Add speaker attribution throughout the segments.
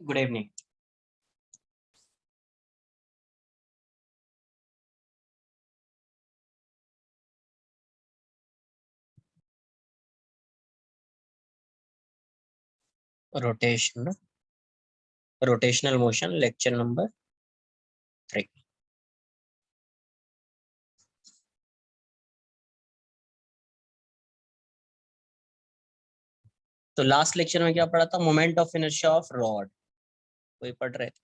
Speaker 1: Good evening. Rotation rotational motion lecture number 3। तो last lecture में क्या पढ़ा था? Moment of inertia of rod, वही पढ़ रहे थे।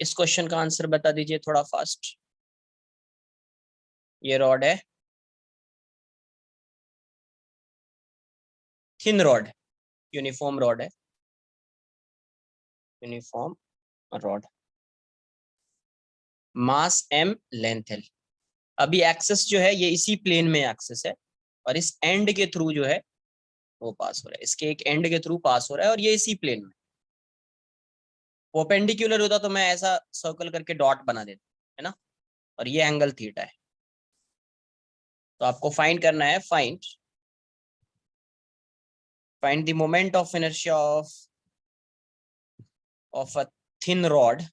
Speaker 1: इस क्वेश्चन का आंसर बता दीजिए थोड़ा फास्ट। ये रॉड है, थिन रॉड, यूनिफॉर्म रॉड है, यूनिफॉर्म रॉड, मास m, लेंथ l। अभी एक्सेस जो है ये इसी प्लेन में एक्सेस है और इस एंड के थ्रू जो है वो पास हो रहा है, इसके एक एंड के थ्रू पास हो रहा है और ये इसी प्लेन में। परपेंडिकुलर होता तो मैं ऐसा सर्कल करके डॉट बना देता, है ना। और ये एंगल थीटा है। तो आपको फाइंड करना है, find the moment of inertia of a thin rod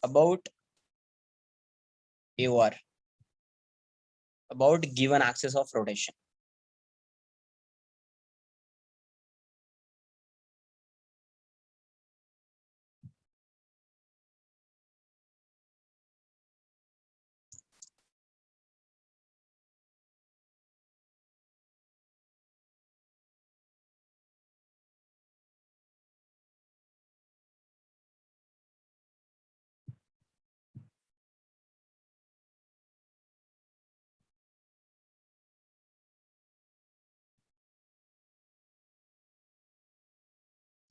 Speaker 1: about given axis of rotation।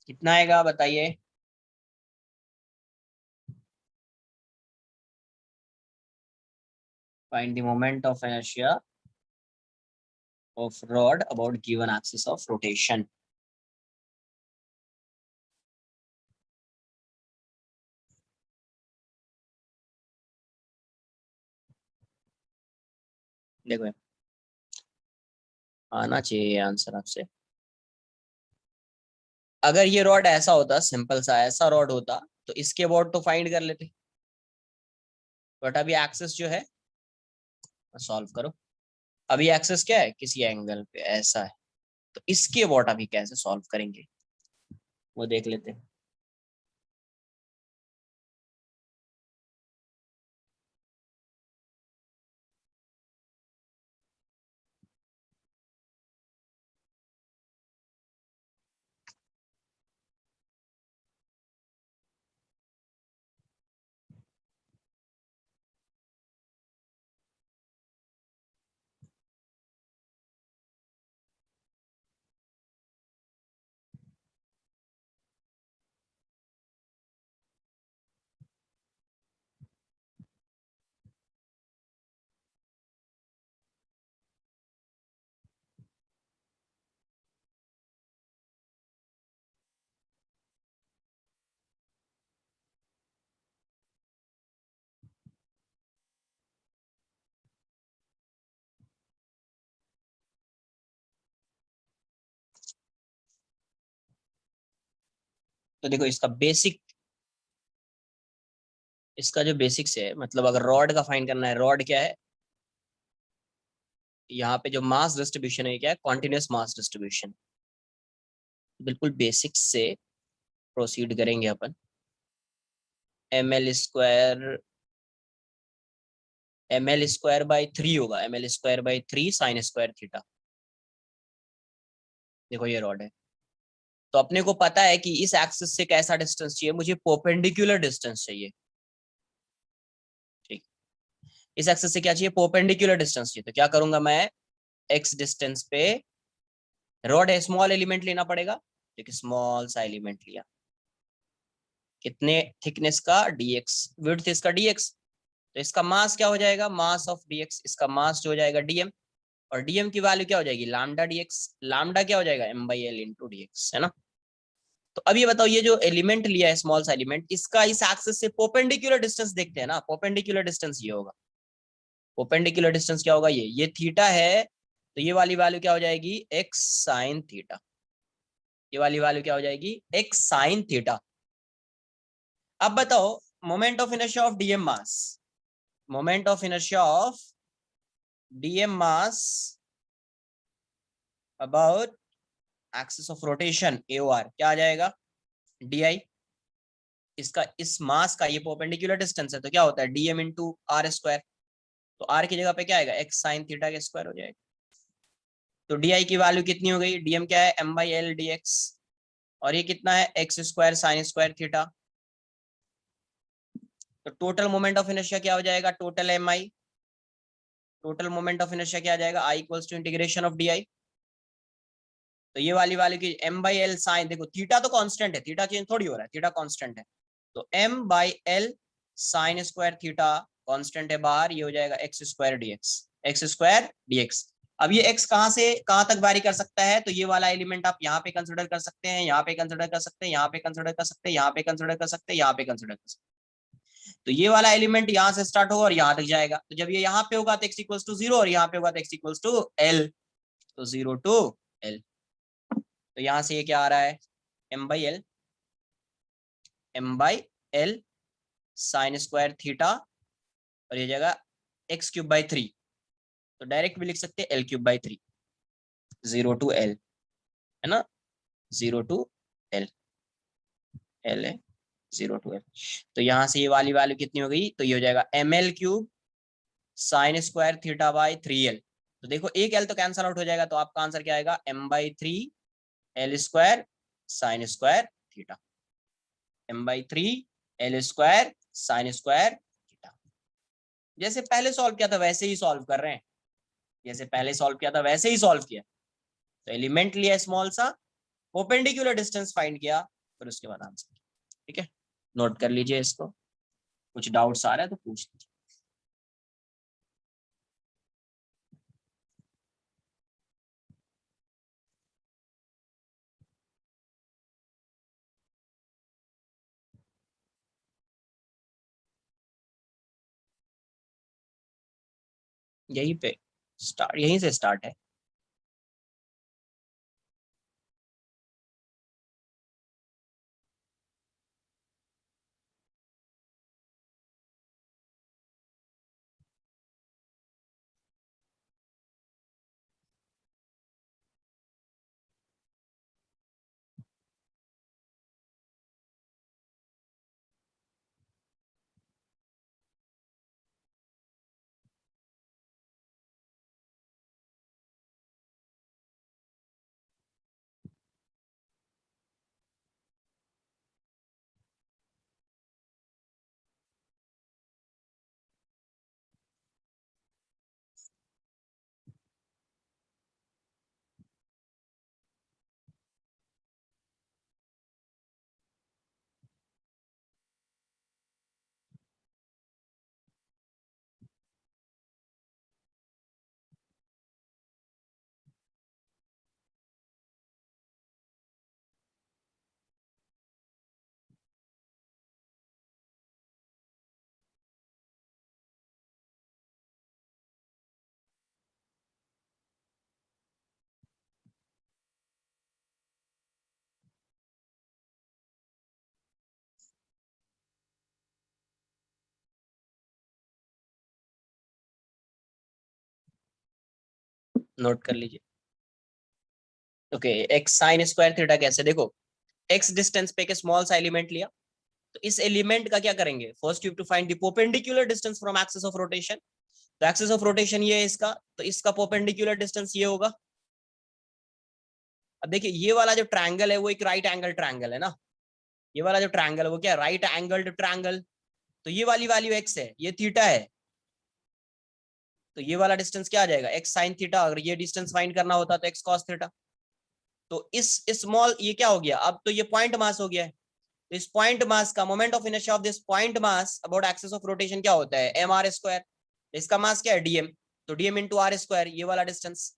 Speaker 1: कितना आएगा बताइए? Find the moment of inertia of rod about given axis of rotation। देखो आना चाहिए आंसर आपसे। अगर ये रॉड ऐसा होता, सिंपल सा ऐसा रॉड होता तो इसके अबाउट तो फाइंड कर लेते, बट अभी एक्सेस जो है सॉल्व करो। अभी एक्सेस क्या है? किसी एंगल पे ऐसा है, तो इसके अबाउट अभी कैसे सॉल्व करेंगे वो देख लेते हैं। तो देखो इसका जो बेसिक्स है, मतलब अगर रॉड का फाइंड करना है, रॉड क्या है, यहाँ पे जो मास डिस्ट्रीब्यूशन है क्या है? Continuous mass distribution. बिल्कुल बेसिक्स से प्रोसीड करेंगे अपन। ml स्क्वायर बाई 3 होगा, ml square by 3 sign square theta. देखो ये रॉड है, तो अपने को पता है कि इस एक्सिस से कैसा डिस्टेंस चाहिए, मुझे परपेंडिकुलर डिस्टेंस चाहिए। ठीक, इस एक्सिस से क्या चाहिए? परपेंडिकुलर डिस्टेंस चाहिए। तो क्या करूंगा मैं, एक्स डिस्टेंस पे रॉड है, स्मॉल एलिमेंट लेना पड़ेगा। देखिए स्मॉल सा एलिमेंट लिया, कितने थिकनेस का? dx, विड्थ इसका dx। तो इसका मास क्या हो जाएगा? मास ऑफ dx, इसका मास जो हो जाएगा dm। और dm की वैल्यू क्या हो जाएगी? Lambda dx। लैम्डा क्या हो जाएगा? m/l इंटू dx, है ना। तो अब ये बताओ, ये जो एलिमेंट लिया है स्मॉल सा एलिमेंट, इसका इस एक्सिस से परपेंडिकुलर डिस्टेंस देखते हैं ना। परपेंडिकुलर डिस्टेंस ये होगा, परपेंडिकुलर डिस्टेंस क्या होगा? ये थीटा है, तो ये वाली वैल्यू क्या हो जाएगी? x sine theta. ये वाली वैल्यू क्या हो जाएगी, x sin थीटा। अब बताओ moment of inertia of DM mass, moment of inertia of DM mass about axis of rotation AOR क्या आ जाएगा, DI। इसका इस मास का ये परपेंडिकुलर डिस्टेंस है तो क्या होता है dm इंटू आर स्क्वायर। तो r की जगह पे क्या आएगा, x sin थीटा के स्क्वायर हो जाएगा। तो DI की वैल्यू कितनी हो गई, dm क्या है m/l dx, और ये कितना है x square sin square theta. तो टोटल मोमेंट ऑफ इनर्शिया क्या हो जाएगा, total mi, total moment of inertia क्या आ जाएगा, I equals to integration of DI। तो ये वाली वैल्यू की m/l sin, देखो थीटा तो कांस्टेंट है, थीटा चेंज थोड़ी हो रहा है, थीटा कांस्टेंट है। तो m/l sin square theta constant है बाहर, ये हो जाएगा x square dx, x square dx। अब ये x कहां से कहां तक वैरी कर सकता है, तो ये वाला एलिमेंट आप यहाँ पे कंसिडर कर सकते हैं, यहाँ पे कंसिडर कर सकते हैं, यहाँ पे कंसिडर कर सकते हैं, यहाँ पे कंसिडर कर सकते हैं, यहाँ पे कंसिडर कर सकते हैं। तो ये वाला एलिमेंट यहाँ से स्टार्ट होगा और यहाँ तक जाएगा। तो जब ये यहाँ पे होगा तो x इक्वल्स टू 0 और यहाँ पे होगा तो x इक्वल्स टू l, तो 0 टू l। तो यहाँ से ये क्या आ रहा है, m/l, m/l sign square theta, और ये जगह x³/3, तो डायरेक्ट भी लिख सकते हैं l³/3, 0 टू l, है ना, 0 टू l, l है 0 टू l। तो यहाँ से ये वाली वैल्यू कितनी हो गई, तो ये हो जाएगा ml³ sign square theta by 3l। तो देखो एक l तो कैंसल आउट हो जाएगा, तो आपका आंसर क्या आएगा, m/3 l square sine square theta, m/3 l square sine square theta. जैसे पहले सॉल्व किया था वैसे ही सॉल्व कर रहे हैं, जैसे पहले सॉल्व किया था वैसे ही सॉल्व किया। तो एलिमेंट लिया स्मॉल सा, परपेंडिकुलर डिस्टेंस फाइंड किया, फिर उसके बाद आंसर। ठीक है, नोट कर लीजिए इसको, कुछ डाउट्स आ रहा है तो पूछ लीजिए। यहीं पे स्टार्ट, यहीं से स्टार्ट है। नोट कर लीजिए। Okay, x sign square theta कैसे, देखो एक्स डिस्टेंस पे एक स्मॉल सा एलिमेंट लिया, तो इस एलिमेंट का क्या करेंगे, first you have to find the perpendicular distance from axis of rotation. तो एक्सिस ऑफ रोटेशन ये है इसका, तो इसका परपेंडिकुलर डिस्टेंस ये होगा। अब देखिए ये वाला जो ट्रायंगल है वो एक राइट एंगल ट्रायंगल है ना, ये वाला जो ट्रायंगल है वो क्या, राइट एंगल्ड ट्रायंगल। तो ये वाली वैल्यू एक्स है, ये थीटा है, तो ये वाला डिस्टेंस क्या आ जाएगा, एक्स साइन थीटा। अगर ये डिस्टेंस फाइंड करना होता तो एक्स कॉस थीटा। तो इस स्मॉल ये क्या हो गया, अब तो ये पॉइंट मास हो गया है। तो इस पॉइंट मास का moment of inertia of this point mass about axis of rotation क्या होता है, एम आर स्क्वायर। इसका मास क्या है, डीएम, तो डीएम इंटू आर स्क्वायर, ये वाला डिस्टेंस।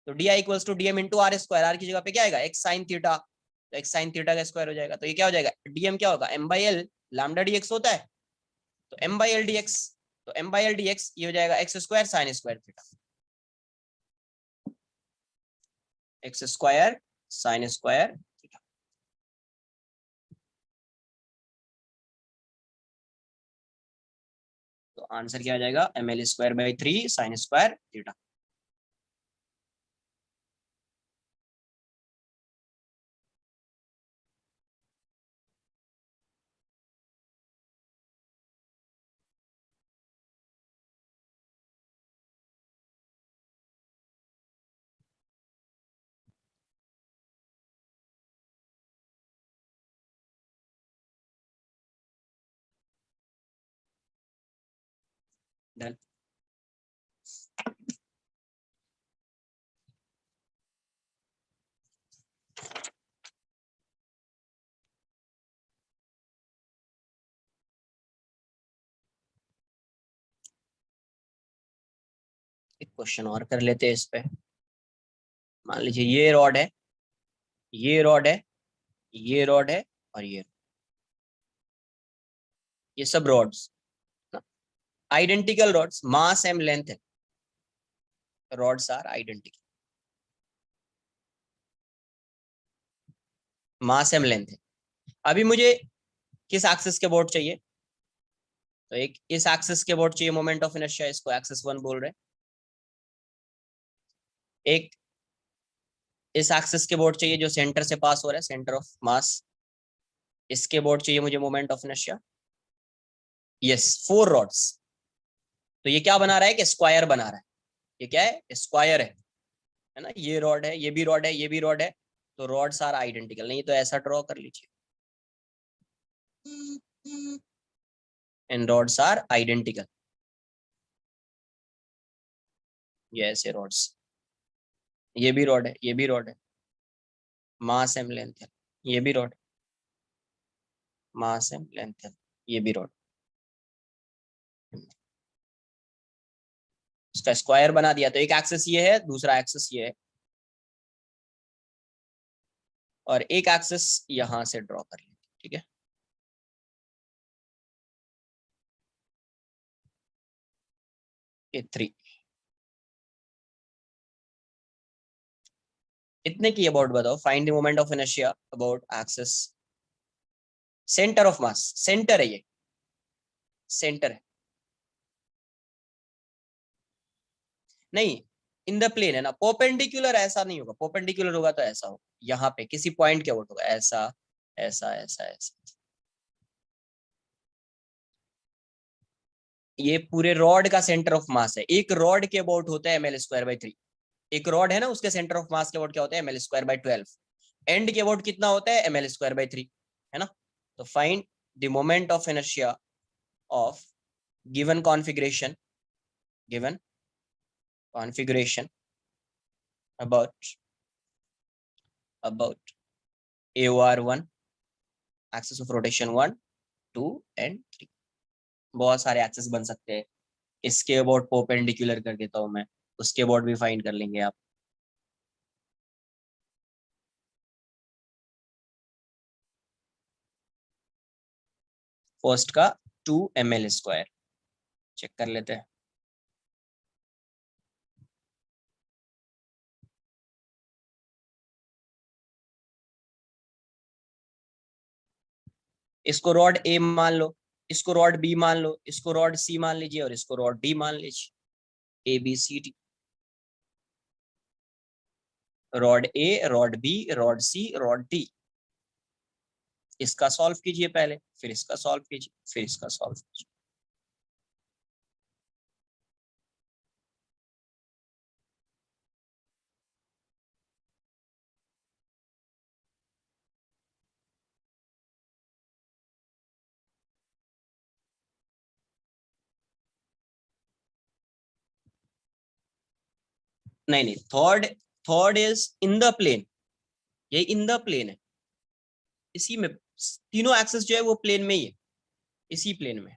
Speaker 1: तो D I equals to DM into R square, R की जगह पे क्या आएगा, एक्स साइन थीटा, तो एक्स साइन थीटा का स्क्वायर हो जाएगा। तो ये क्या हो जाएगा, डीएम क्या होगा, M by L lambda D X होता है, तो M by L D X, तो M by L D X ये हो जाएगा X square sine square theta, X square sine square theta. Answer क्या आ जाएगा, ml²/3 sin square theta. Done. एक क्वेश्चन और कर लेते हैं इस पे। मान लीजिए ये रॉड है, ये रॉड है, ये रॉड है, और ये सब rods identical rods, mass M length है, rods are identical, mass M length है। अभी मुझे किस एक्सिस के बोर्ड चाहिए, तो एक इस एक्सिस के बोर्ड चाहिए मोमेंट ऑफ इनर्शिया, इसको एक्सिस 1 बोल रहे हैं। एक इस एक्सिस के बोर्ड चाहिए जो सेंटर से पास हो रहा है, सेंटर ऑफ मास, इसके बोर्ड चाहिए मुझे moment of inertia. Yes, 4 rods. तो ये क्या बना रहा है कि स्क्वायर बना रहा है, ये क्या है, स्क्वायर है ना, ये रॉड है, ये भी रॉड है, ये भी रॉड है, तो रॉड्स आर आइडेंटिकल। नहीं तो ऐसा ड्रॉ कर लीजिए, एंड रॉड्स आर आइडेंटिकल, ये ऐसे रॉड्स, ये भी रॉड है, ये भी रॉड है, मास एम लेंथ है, ये भी रॉड, मास एम लेंथ है, ये भी रॉड, इसका स्क्वायर बना दिया। तो एक एक्सिस ये है, दूसरा एक्सिस ये है, और एक एक्सिस यहां से ड्रॉ कर लेते, ठीक है। ये 3 इतने की अबाउट बताओ, find the moment of inertia about axis centre of mass, centre है ये, सेंटर है, नहीं इन द प्लेन है ना, परपेंडिकुलर ऐसा नहीं होगा, परपेंडिकुलर होगा तो ऐसा होगा, यहाँ पे किसी पॉइंट के अबाउट होगा, ऐसा ऐसा ऐसा ऐसा। ये पूरे रॉड का सेंटर ऑफ मास है, एक रॉड के अबाउट होता है ml²/3, एक रॉड है ना, उसके सेंटर ऑफ मास के अबाउट क्या होता है, ml²/12, एंड के अबाउट कितना होता है, ml²/3, है ना। तो find the moment of inertia of given configuration, given configuration about AOR1, axis of rotation 1, 2 and 3। बहुत सारे एक्सेस बन सकते हैं, इसके अबाउट परपेंडिकुलर कर देता हूं मैं, उसके अबाउट भी फाइंड कर लेंगे आप। फर्स्ट का 2 ml², चेक कर लेते हैं। इसको रॉड ए मान लो, इसको रॉड बी मान लो, इसको रॉड सी मान लीजिए, और इसको रॉड डी मान लीजिए, ABCD। Rod A, rod B, rod C, rod D. इसका सॉल्व कीजिए पहले, फिर इसका सॉल्व कीजिए, फिर इसका सॉल्व कीजिए। नहीं नहीं, third, third is in the plane, ये इन द प्लेन है, इसी में तीनों एक्सेस जो है वो प्लेन में ही है, इसी प्लेन में,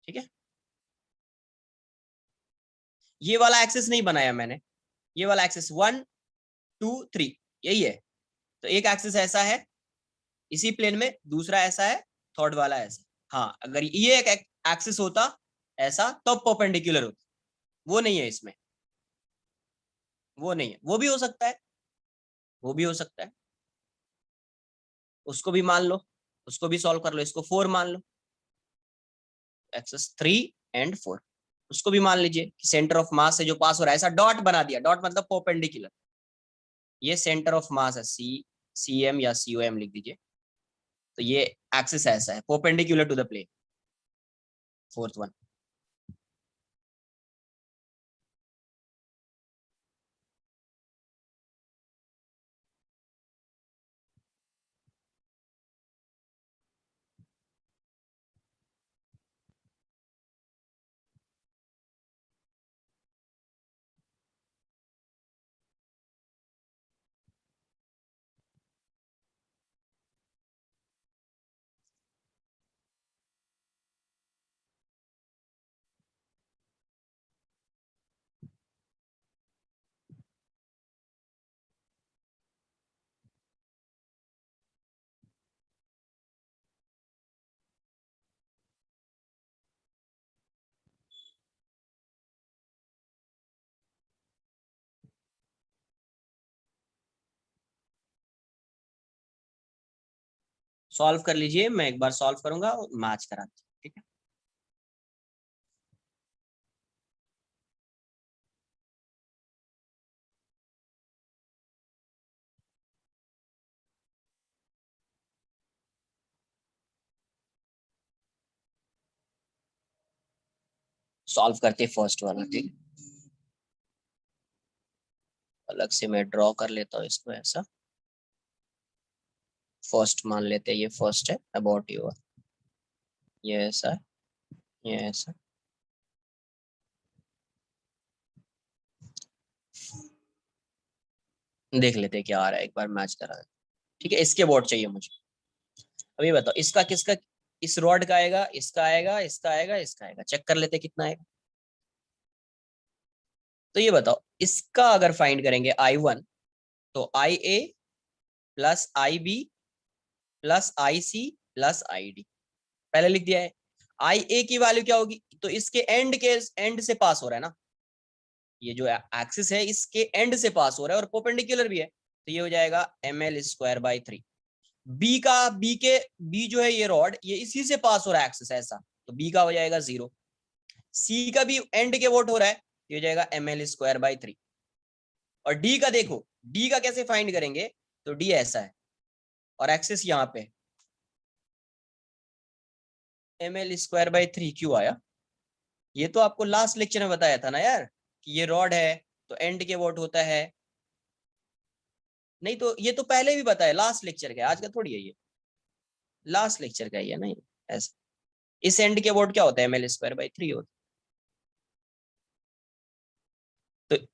Speaker 1: ठीक है। ये वाला एक्सेस नहीं बनाया मैंने, ये वाला एक्सेस 1 2 3 यही है। तो एक एक्सेस ऐसा है इसी प्लेन में, दूसरा ऐसा है, थर्ड वाला ऐसा। हाँ, अगर ये एक एक्सेस होता ऐसा तो परपेंडिकुलर होता, वो नहीं है इसमें, वो नहीं है, वो भी हो सकता है, वो भी हो सकता है, उसको भी मान लो, उसको भी सॉल्व कर लो, इसको 4 मान लो, एक्सेस 3 एंड 4। उसको भी मान लीजिए कि सेंटर ऑफ मास से जो पास हो रहा है, ऐसा डॉट बना दिया, डॉट मतलब परपेंडिकुलर, ये सेंटर ऑफ मास है, सी एम या सी ओ एम लिख दीजिए। तो ये एक्सिस ऐसा है perpendicular to the plane, fourth one. Solve कर लीजिए, मैं एक बार सॉल्व करूंगा और मैच कराते हैं, ठीक है। सॉल्व करते फर्स्ट वाला, ठीक। अलग से मैं ड्रॉ कर लेता हूँ इसको ऐसा। फर्स्ट मान लेते हैं, ये फर्स्ट है अबाउट यू, ये ऐसा है, ये ऐसा। देख लेते हैं क्या आ रहा है, एक बार मैच करा देते, ठीक है। इसके बोर्ड चाहिए मुझे। अभी बताओ इसका किसका, इस रॉड का आएगा, इसका आएगा, इसका आएगा, इसका आएगा, चेक कर लेते कितना आएगा। तो ये बताओ इसका अगर फाइंड करेंगे I1, तो IA plus IB plus IC plus ID, पहले लिख दिया है। IA की वैल्यू क्या होगी, तो इसके एंड से पास हो रहा है ना, ये जो एक्सिस है इसके एंड से पास हो रहा है और परपेंडिकुलर भी है, तो ये हो जाएगा ml²/3। बी जो है ये रॉड, ये इसी से पास हो रहा है एक्सिस ऐसा, तो बी का हो जाएगा 0। सी का भी एंड के वोट हो रहा है, ये हो जाएगा ml²/3। और डी का देखो, डी का कैसे फाइंड करेंगे, तो डी ऐसा है और एक्सिस यहाँ पे, ml²/3 क्यों आया, ये तो आपको लास्ट लेक्चर में बताया था ना यार, कि ये रॉड है तो एंड के वोट होता है। नहीं तो ये तो पहले भी बताया, लास्ट लेक्चर का, आज का थोड़ी है ये, लास्ट लेक्चर का ही है ना ये। ऐसा इस एंड के वोट क्या होता है, ml²/3 होता है। तो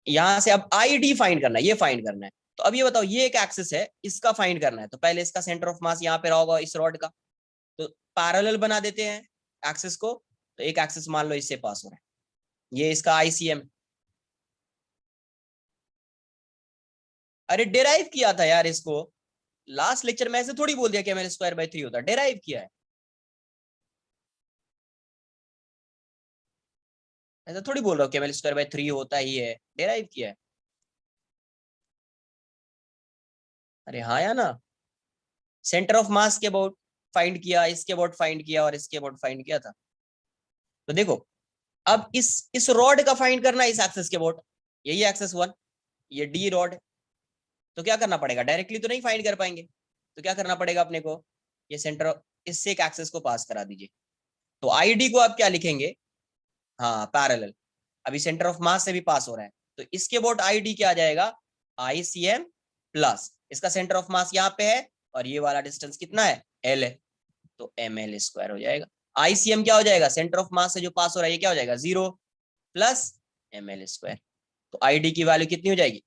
Speaker 1: यहां से अब आई डी फाइंड करना है, ये फाइंड करना है। तो अब ये बताओ, ये एक एक्सिस है, इसका फाइंड करना है, तो पहले इसका सेंटर ऑफ मास यहाँ पे रहा होगा इस रॉड का, तो पैरेलल बना देते हैं एक्सिस को। तो एक एक्सिस मान लो इससे पास हो रहा है, ये इसका ICM। अरे डेराइव किया था यार इसको, लास्ट लेक्चर में ऐसे थोड़ी बोल दिया कि ml²/3 होता है, डेराइव किया है, ऐसा थोड़ी बोल रहा हूँ कि ml²/3 होता ही है, डेराइव किया है। अरे हाँ या ना, सेंटर ऑफ मास के अबाउट फाइंड किया, इसके अबाउट फाइंड किया और इसके अबाउट फाइंड किया था। तो देखो अब इस रॉड का फाइंड करना है, इस एक्सेस के अबाउट, यही एक्सेस 1, ये डी रॉड। तो क्या करना पड़ेगा, डायरेक्टली तो नहीं फाइंड कर पाएंगे, तो क्या करना पड़ेगा अपने को, ये सेंटर, इससे एक एक्सेस को पास करा दीजिए। तो आईडी को आप क्या लिखेंगे, हाँ पैरेलल, अभी सेंटर ऑफ मास से भी पास हो रहा है, तो इसके अबाउट आईडी क्या आ जाएगा, ICM प्लस इसका सेंटर ऑफ मास यहाँ पे है और ये वाला डिस्टेंस कितना है, L है, तो ml² हो जाएगा। ICM क्या हो जाएगा, सेंटर ऑफ मास से जो पास हो रहा है ये क्या हो जाएगा, 0 प्लस ml²। तो आईडी की वैल्यू कितनी हो जाएगी,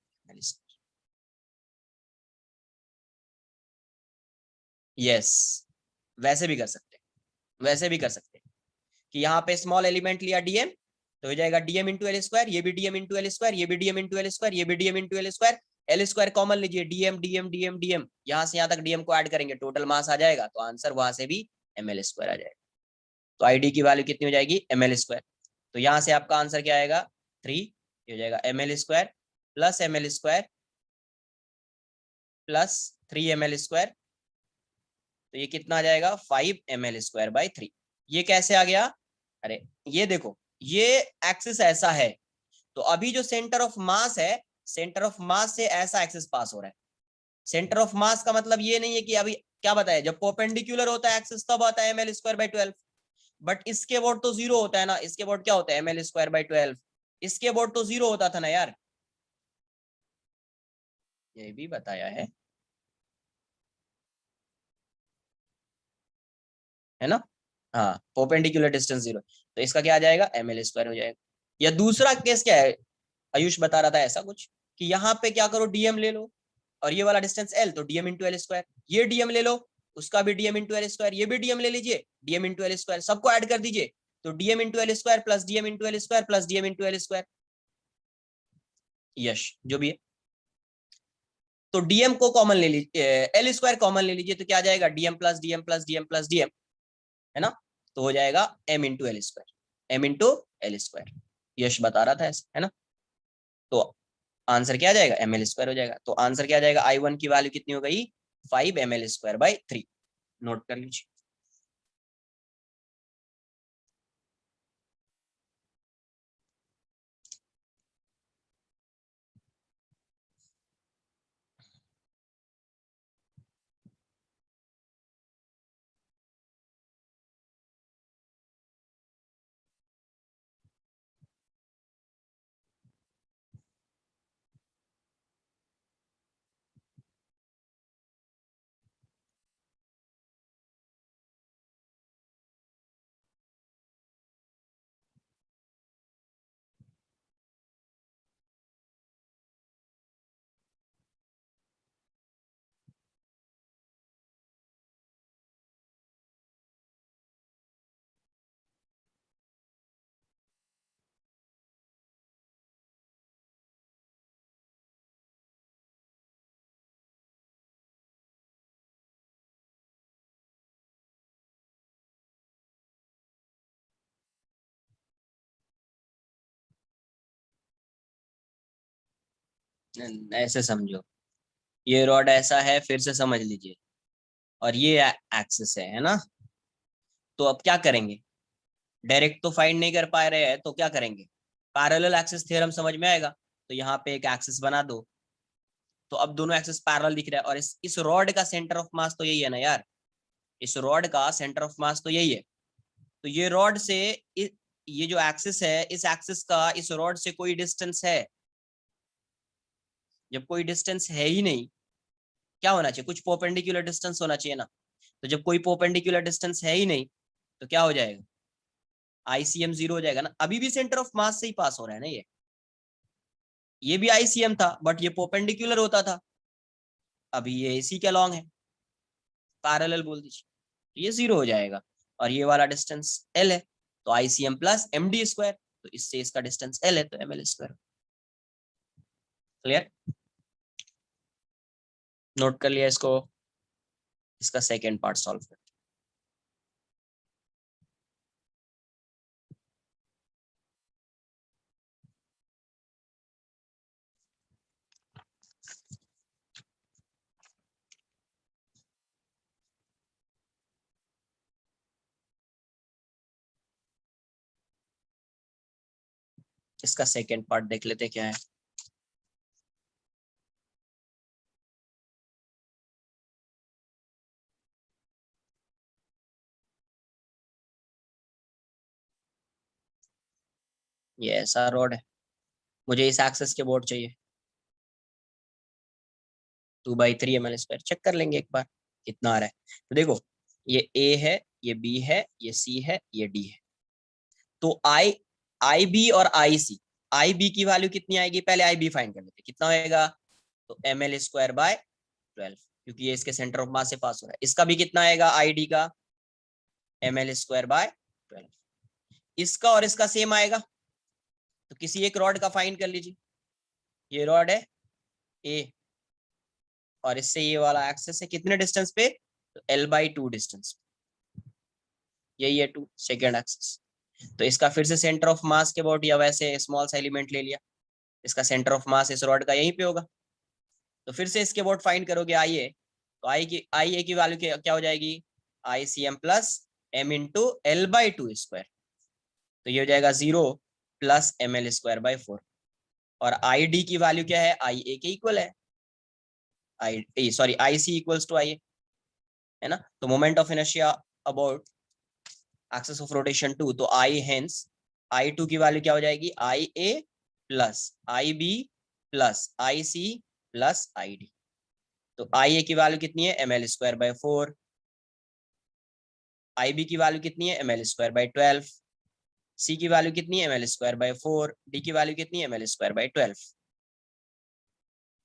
Speaker 1: यस, वैसे भी कर सकते हैं, वैसे भी कर सकते हैं कि यहाँ पे स्मॉल एलिमेंट लिया डीएम, तो हो जाएगा डीएम इंटू L², ये भी डीएम इंटू L², ये भी डीएम इंटू L², ये भी DM into L², L² common लीजिए, डीएम डीएम डीएम डीएम, यहाँ से यहाँ तक डीएम को ऐड करेंगे, टोटल मास आ जाएगा, तो आंसर वहां से भी ml² आ जाएगा। तो आईडी की वैल्यू कितनी हो जाएगी, ml²। तो यहाँ से आपका आंसर क्या आएगा, 3, ये हो जाएगा ml² plus ml² plus 3 ml², तो ये कितना आ जाएगा, 5 ml²/3। ये कैसे आ गया, अरे ये देखो, ये एक्सिस ऐसा है, तो अभी जो सेंटर ऑफ मास है, सेंटर ऑफ मास से ऐसा एक्सिस पास हो रहा है। सेंटर ऑफ मास का मतलब ये नहीं है कि अभी क्या बताया, जब परपेंडिकुलर होता है एक्सिस तब आता है ml²/12, बट इसके अबाउट तो जीरो होता है ना, इसके अबाउट क्या होता है ml²/12, इसके अबाउट तो जीरो होता था ना यार, ये भी बताया है ना। हाँ, परपेंडिकुलर डिस्टेंस जीरो, तो इसका क्या आ जाएगा ml² हो जाएगा। या दूसरा केस क्या है, आयुष बता रहा था ऐसा कुछ कि यहाँ पे क्या करो, डीएम ले लो, और ये वाला डिस्टेंस एल, तो डीएम इंटू एल², ये डीएम ले लो, उसका भी डीएम इंटू एल², ये भी डीएम ले लीजिए, डीएम इंटू एल², सबको ऐड कर दीजिए, तो डीएम इंटू एल² प्लस डीएम इंटू एल² प्लस डीएम इंटू एल², यश जो भी है। तो डीएम को कॉमन ले लीजिए, एल² कॉमन ले लीजिए, तो क्या आ जाएगा DM plus DM plus DM plus DM, है ना, तो हो जाएगा एम इंटू एल², एम इंटू एल², यश बता रहा था ऐसे, है ना। तो आंसर क्या आ जाएगा ml² हो जाएगा। तो आंसर क्या आ जाएगा, I1 की वैल्यू कितनी हो गई 5 ml²/3, नोट कर लीजिए। ऐसे समझो, ये रॉड ऐसा है, फिर से समझ लीजिए, और ये एक्सिस है ना। तो अब क्या करेंगे, डायरेक्ट तो फाइंड नहीं कर पा रहे हैं, तो क्या करेंगे, पैरेलल एक्सिस थ्योरम समझ में आएगा। तो यहाँ पे एक एक्सिस बना दो, तो अब दोनों एक्सिस पैरेलल दिख रहा है, और इस रॉड का सेंटर ऑफ मास तो यही है ना यार, इस रॉड का सेंटर ऑफ मास तो यही है। तो ये रॉड से ये जो एक्सिस है, इस एक्सिस का इस रॉड से कोई डिस्टेंस है, जब कोई डिस्टेंस है ही नहीं, क्या होना चाहिए, कुछ परपेंडिकुलर डिस्टेंस होना चाहिए ना। तो जब कोई परपेंडिकुलर डिस्टेंस है ही नहीं, तो क्या हो जाएगा, आईसीएम जीरो हो जाएगा ना। अभी भी सेंटर ऑफ मास से ही पास हो रहा है ना, ये भी आईसीएम था, बट ये परपेंडिकुलर होता था, अभी ये इसी के अलॉन्ग है, पैरेलल बोल दीजिए, तो ये जीरो हो जाएगा। और ये वाला डिस्टेंस एल है, तो आईसीएम प्लस md², तो इससे इसका डिस्टेंस एल है, तो ml²। क्लियर, नोट कर लिया इसको। इसका सेकेंड पार्ट सॉल्व कर, इसका सेकेंड पार्ट देख लेते क्या है। ये ऐसा रोड है, मुझे इस एक्सेस के बोर्ड चाहिए, 2/3 ml², चेक कर लेंगे एक बार कितना आ रहा है। तो देखो, ये ए है, ये बी है, ये सी है, ये डी है। तो आई बी और आई बी की वैल्यू कितनी आएगी, पहले आई बी फाइंड कर लेते, कितना होएगा, तो ml²/12, क्योंकि ये इसके सेंटर ऑफ मास से पास हो रहा है। इसका भी कितना आएगा आई डी का, ml²/12। इसका और इसका सेम आएगा, तो किसी एक रॉड का फाइंड कर लीजिए। ये रॉड है ए, और इससे ये वाला एक्सेस है कितने डिस्टेंस पे, तो l/2 डिस्टेंस, यही है 2 सेकेंड एक्सेस। तो इसका फिर से सेंटर ऑफ मास के अबाउट, या वैसे स्मॉल सा एलिमेंट ले लिया, इसका सेंटर ऑफ मास इस रॉड का यहीं पे होगा, तो फिर से इसके अबाउट फाइंड करोगे आई ए, तो आई ए की वैल्यू क्या हो जाएगी, I C M plus M into एल/2², तो ये हो जाएगा 0 प्लस ml²/4। और ID की वैल्यू क्या है, IA के इक्वल है, IC इक्वल्स टू IA, है ना। तो moment of inertia about axis of rotation 2, तो I हेंस I2 की वैल्यू क्या हो जाएगी, IA plus IB plus IC plus ID। तो IA की वैल्यू कितनी है, ml²/4, IB की वैल्यू कितनी है, ml²/12, C की वैल्यू कितनी है, ml²/4, D की वैल्यू कितनी है, ml²/12।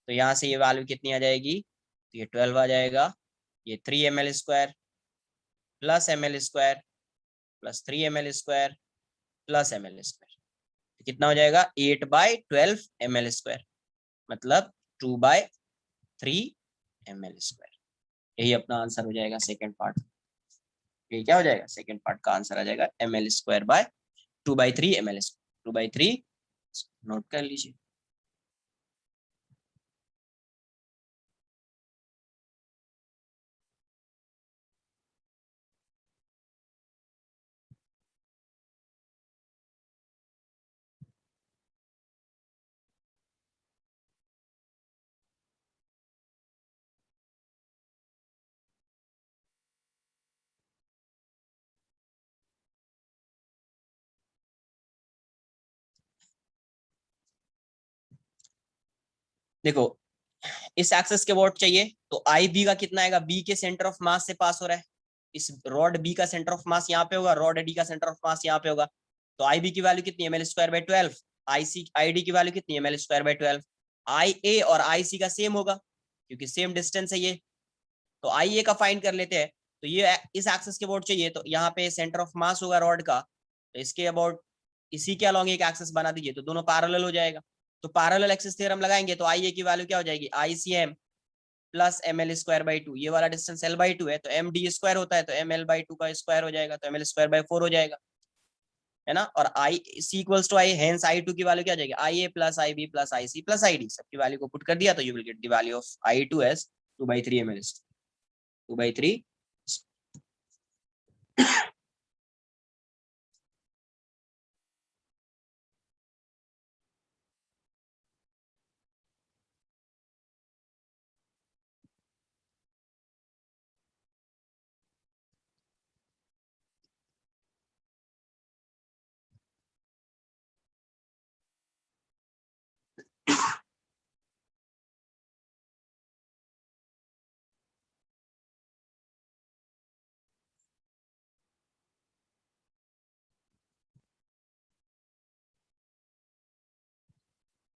Speaker 1: तो यहाँ से ये वैल्यू कितनी आ जाएगी, तो ये 12 आ जाएगा, ये 3 ml² plus ml² plus 3 ml² plus ml², तो कितना हो जाएगा, 8/12 ml², मतलब 2/3 ml²। यही अपना आंसर हो जाएगा सेकेंड पार्ट। ये क्या हो जाएगा, सेकेंड पार्ट का आंसर आ जाएगा ml²/2/3 ml², 2/3, नोट कर लीजिए। देखो इस एक्सेस के वॉट चाहिए, तो आई बी का कितना आएगा, बी के सेंटर ऑफ मास से पास हो रहा है, इस रॉड बी का सेंटर ऑफ मास यहाँ पे होगा, रॉड डी का सेंटर ऑफ मास यहाँ पे होगा। तो आई बी की वैल्यू कितनी है, ml²/12, आई डी की वैल्यू कितनी है, ml²/12। आई ए और आई सी का सेम होगा क्योंकि सेम डिस्टेंस है ये, तो आई ए का फाइंड कर लेते हैं। तो ये इस एक्सेस के वॉट चाहिए, तो यहाँ पे सेंटर ऑफ मास होगा रॉड का, तो इसके अबाउट इसी के अलॉन्ग एक एक्सेस बना दीजिए, तो दोनों पैरेलल हो जाएगा। तो पैरेलल एक्सिस थ्योरम लगाएंगे, तो आई ए की वैल्यू क्या हो जाएगी, ICM प्लस ml²/2, ये वाला डिस्टेंस l/2 है, तो md² होता है, तो ml/2 का स्क्वायर हो जाएगा, तो ml²/4 हो जाएगा, है ना। और I C equals to I, hence I2 की वैल्यू क्या हो जाएगी, IA plus IB plus IC plus ID, सबकी वैल्यू को पुट कर दिया, तो you will get the value of I2 as 2/3 ml, 2/3।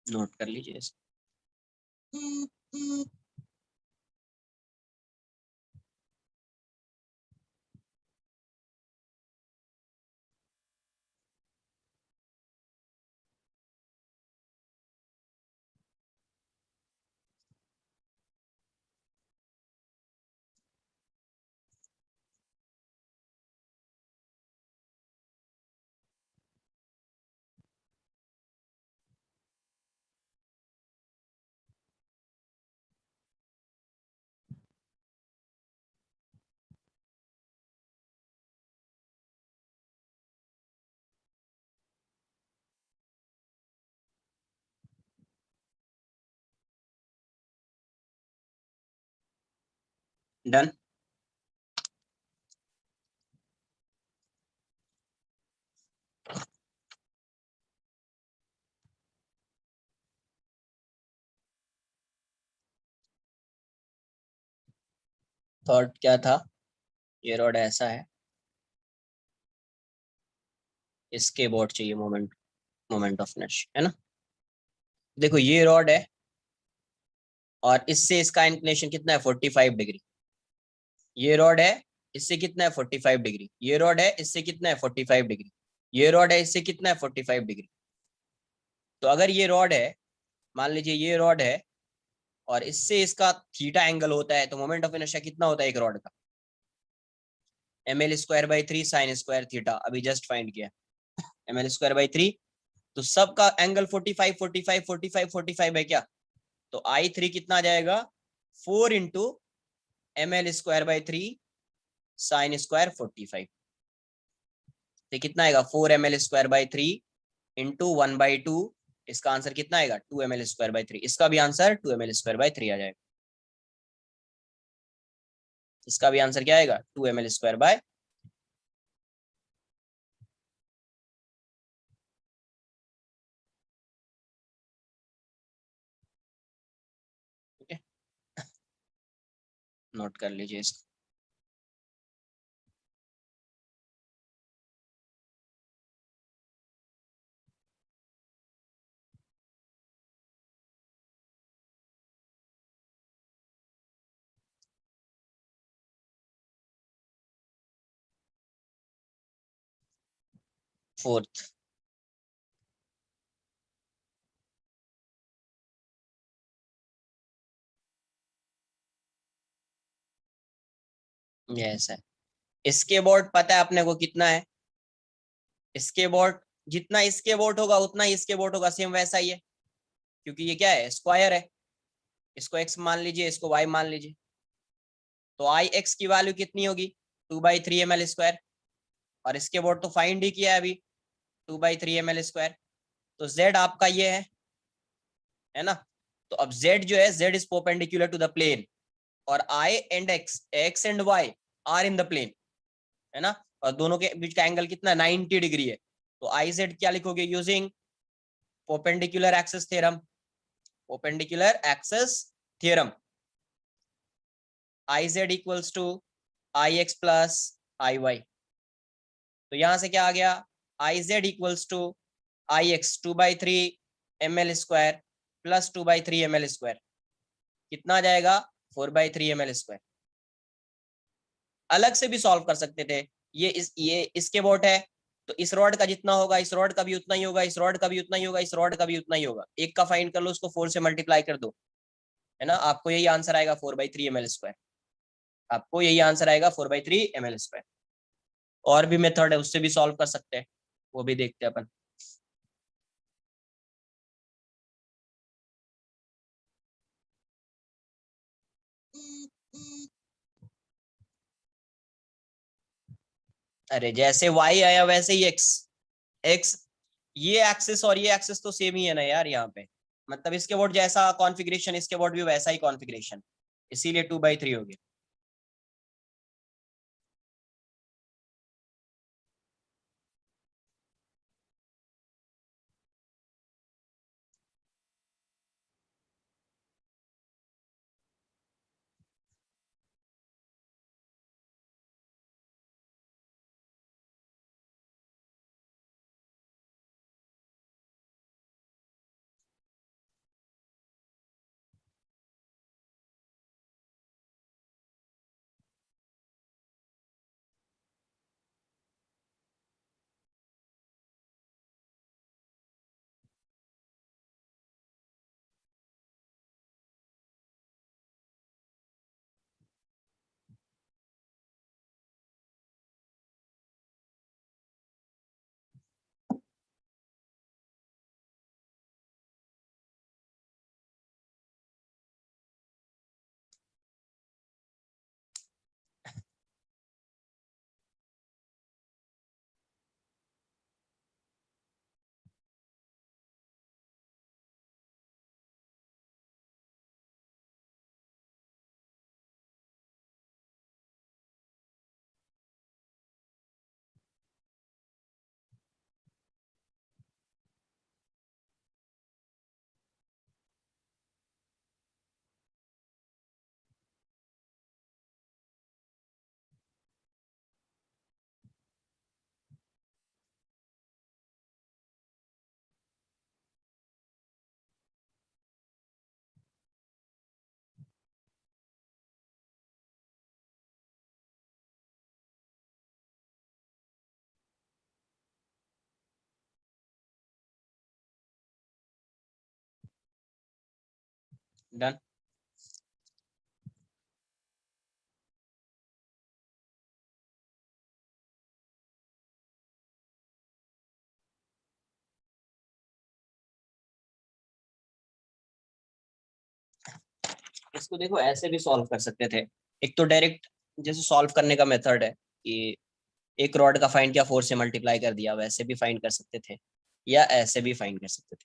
Speaker 1: Note कर लीजिए। डन। थॉट क्या था, ये रॉड ऐसा है, इसके बोर्ड चाहिए मोमेंट, मोमेंट ऑफ इनर्शिया, है ना। देखो ये रॉड है और इससे इसका इंक्लिनेशन कितना है, 45 डिग्री। ये रॉड है, इससे कितना है, 45 डिग्री। ये रॉड है, इससे कितना है, 45 डिग्री। ये रॉड है, इससे कितना है, 45 डिग्री। तो अगर ये रॉड है, मान लीजिए ये रॉड है और इससे इसका थीटा एंगल होता है, तो मोमेंट ऑफ इनर्शिया कितना होता है एक रॉड का, ml²/3 sin स्क्वायर थीटा, अभी जस्ट फाइंड किया, ml²/3। तो सबका एंगल 45 45 45 45 है क्या, तो I3 कितना आ जाएगा, 4 इंटू ml²/3 sin स्क्वायर 45। तो तो कितना आएगा 4 ml²/3 इंटू 1/2। इसका आंसर कितना आएगा 2 ml²/3। इसका भी आंसर 2 ml²/3 आ जाएगा। इसका भी आंसर क्या आएगा 2 ml²/। नोट कर लीजिए इसको। फोर्थ, यस है। इसके बोर्ड पता है अपने को कितना है? इसके बोर्ड जितना इसके बोर्ड होगा उतना ही इसके बोर्ड होगा, सेम वैसा ही है, क्योंकि ये क्या है स्क्वायर है। इसको x मान लीजिए, इसको y मान लीजिए। तो आई एक्स की वैल्यू कितनी होगी 2/3 ml²। और इसके बोर्ड तो फाइंड ही किया है अभी 2/3 ml²। तो z आपका ये है ना। तो अब z जो है, z is perpendicular to the plane, और i and x and y are in the plane, है ना। और दोनों के बीच का एंगल कितना 90 डिग्री है। तो आई जेड क्या लिखोगे using perpendicular axis theorem. Perpendicular axis theorem, I Z equals to I x plus I Y. तो यहां से क्या आ गया I Z equals to I X 2/3 ml² plus 2/3 ml²। कितना आ जाएगा 4/3 ml²। अलग से भी सॉल्व कर सकते थे। ये इसके बोट है, तो इस रॉड का जितना होगा इस रॉड का भी उतना ही होगा, इस रॉड का भी उतना ही होगा, इस रॉड का भी उतना ही होगा। एक का फाइंड कर लो, उसको 4 से मल्टीप्लाई कर दो, है ना। आपको यही आंसर आएगा 4/3 ml²। आपको यही आंसर आएगा 4/3 ml²। और भी मेथड है, उससे भी सॉल्व कर सकते हैं, वो भी देखते हैं अपन। अरे जैसे y आया वैसे ही x ये एक्सिस और ये एक्सिस तो सेम ही है ना यार यहाँ पे। मतलब इसके बोर्ड जैसा कॉन्फ़िगरेशन, इसके बोर्ड भी वैसा ही कॉन्फ़िगरेशन, इसीलिए 2/3 हो गया। डन। इसको देखो ऐसे भी सॉल्व कर सकते थे। एक तो डायरेक्ट जैसे सॉल्व करने का मेथड है कि एक रॉड का फाइंड किया 4 से मल्टीप्लाई कर दिया, वैसे भी फाइंड कर सकते थे या ऐसे भी फाइंड कर सकते थे।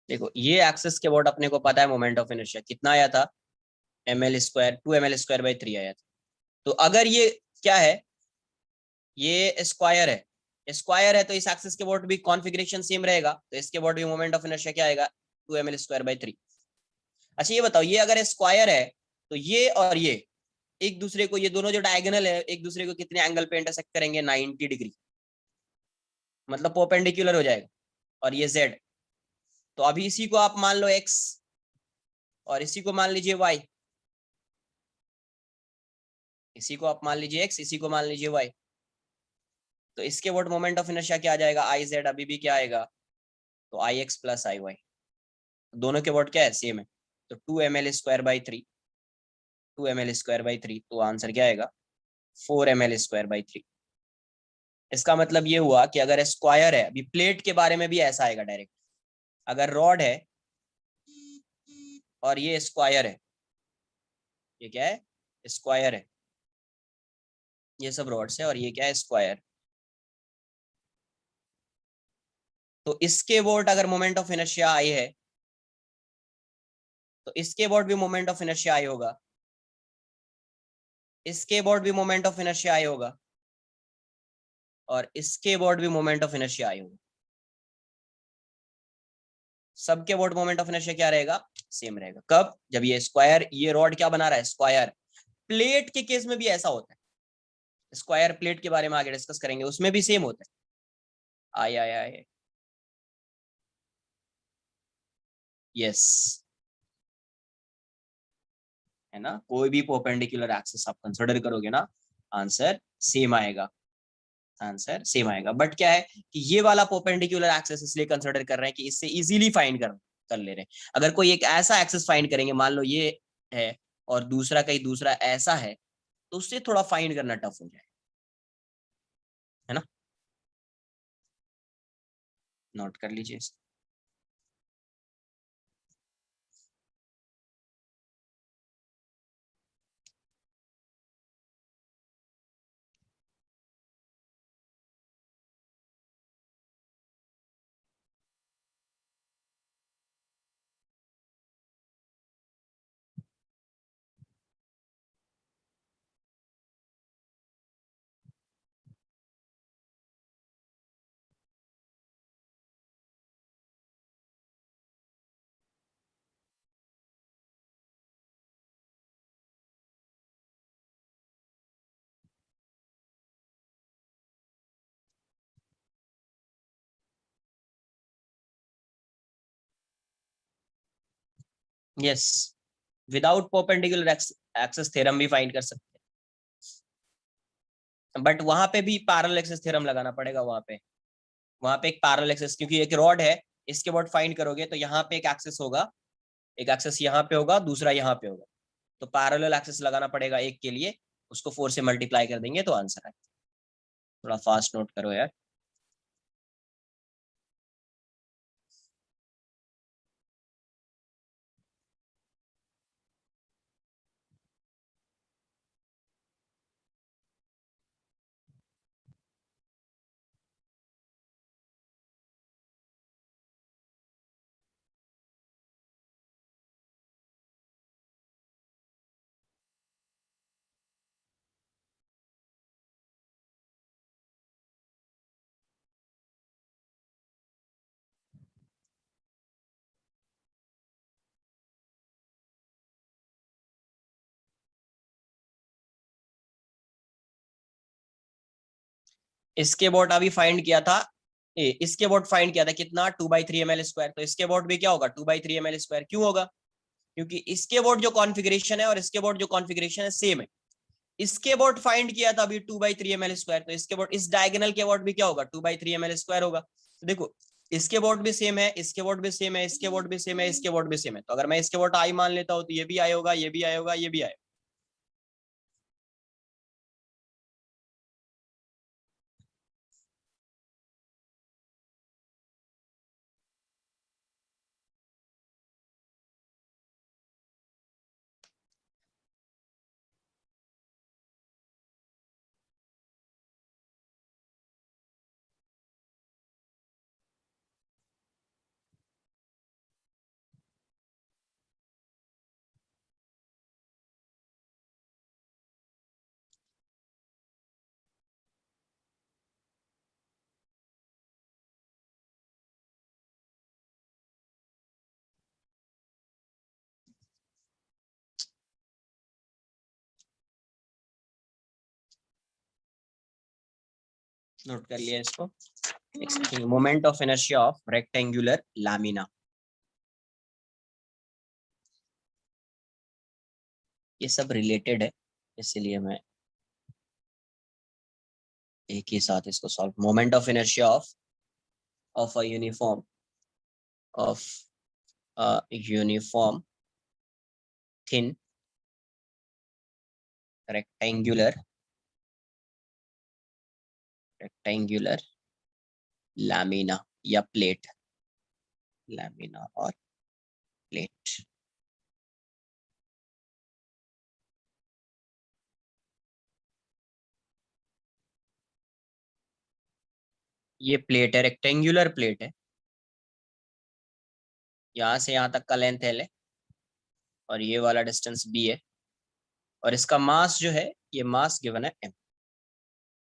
Speaker 1: देखो ये एक्सिस के अबाउट अपने को पता है मोमेंट ऑफ इनर्शिया कितना आया था, ml² 2 ml²/3 आया था। तो अगर ये क्या है, ये स्क्वायर है तो इस एक्सिस के अबाउट भी कॉन्फ़िगरेशन सेम रहेगा, तो इसके अबाउट भी मोमेंट ऑफ इनर्शिया क्या आएगा, 2ml²/3। अच्छा ये बताओ, ये अगर स्क्वायर है तो ये और ये एक दूसरे को, ये दोनों जो डायगोनल है एक दूसरे को कितने एंगल पे इंटरसेक्ट करेंगे, 90 डिग्री, मतलब परपेंडिकुलर हो जाएगा। और ये z, तो अभी इसी को आप मान लो x और इसी को मान लीजिए y, इसी को आप मान लीजिए x, इसी को मान लीजिए y, तो इसके वोट मोमेंट ऑफ इनर्शिया क्या आ जाएगा, आई जेड अभी भी क्या आएगा, तो I x plus I Y, दोनों के वोट क्या है, सेम है। तो 2ml²/3, 2ml²/3, तो आंसर क्या आएगा, 4ml²/3। इसका मतलब ये हुआ कि अगर स्क्वायर है, अभी प्लेट के बारे में भी ऐसा आएगा डायरेक्ट, अगर रॉड है और ये स्क्वायर है, ये क्या है, स्क्वायर है, ये सब रॉड्स है और ये क्या है, स्क्वायर, तो इसके वोट अगर मोमेंट ऑफ इनर्शिया आई है तो इसके अबाउट भी मोमेंट ऑफ इनर्शिया आई होगा, इसके अबाउट भी मोमेंट ऑफ इनर्शिया आई होगा, और इसके अबाउट भी मोमेंट ऑफ इनर्शिया आई होगा। सबके अबाउट मोमेंट ऑफ इनर्शिया क्या रहेगा, सेम रहेगा। कब, जब ये स्क्वायर, ये रॉड क्या बना रहा है, स्क्वायर। प्लेट के केस में भी ऐसा होता है, स्क्वायर प्लेट के बारे में आगे डिस्कस करेंगे, उसमें भी सेम होता है। आए आए आए, यस, है ना, कोई भी परपेंडिकुलर एक्सिस आप कंसिडर करोगे ना, आंसर सेम आएगा, आंसर सेम आएगा। बट क्या है कि ये वाला परपेंडिकुलर एक्सिस इसलिए कंसिडर कर रहे हैं कि इससे इजीली फाइंड कर ले रहे हैं। अगर कोई एक ऐसा एक्सिस फाइंड करेंगे, मान लो ये है और दूसरा कहीं दूसरा ऐसा है, तो उससे थोड़ा फाइंड करना टफ हो जाए, है ना, नोट कर लीजिए। Yes, without perpendicular axis theorem भी फाइंड कर सकते हैं, बट वहां पे भी पैरेलल एक्सिस थ्योरम लगाना पड़ेगा। वहां पे एक पैरेलल एक्सिस, क्योंकि एक रॉड है, इसके बाद फाइंड करोगे तो यहाँ पे एक एक्सिस होगा, एक एक्सिस यहाँ पे होगा, दूसरा यहाँ पे होगा, तो पैरेलल एक्सिस लगाना पड़ेगा एक के लिए, उसको 4 से मल्टीप्लाई कर देंगे तो आंसर है। थोड़ा फास्ट नोट करो यार। इसके बोट अभी फाइंड किया था, इसके बोट फाइंड किया था कितना, 2/3 ml², तो इसके बोट भी क्या होगा, 2/3 ml²। क्यों होगा, क्योंकि इसके बोट जो कॉन्फ़िगरेशन है और इसके बोट जो कॉन्फ़िगरेशन है सेम है। इसके बोट फाइंड किया था अभी 2/3 ml², तो इसके बोट इस डायगोनल के बोट भी क्या होगा, 2/3 ml² होगा। तो देखो इसके बोट भी सेम है, इसके बोट भी सेम है, इसके बोट भी सेम है, इसके बोट भी सेम है, तो अगर मैं इसके बोट आई मान लेता हूं तो ये भी आई होगा, ये भी आई होगा, ये भी आएगा। नोट कर लिया इसको। Moment of inertia of rectangular lamina, ये सब रिलेटेड है, इसलिए मैं एक ही साथ इसको solve. Moment of inertia of a uniform of uniform thin rectangular lamina या प्लेट, लैमिना और प्लेट। ये प्लेट है, रेक्टेंगुलर प्लेट है, यहाँ से यहाँ तक का लेंथ L है और ये वाला डिस्टेंस B है, और इसका मास जो है, ये मास गिवन है M।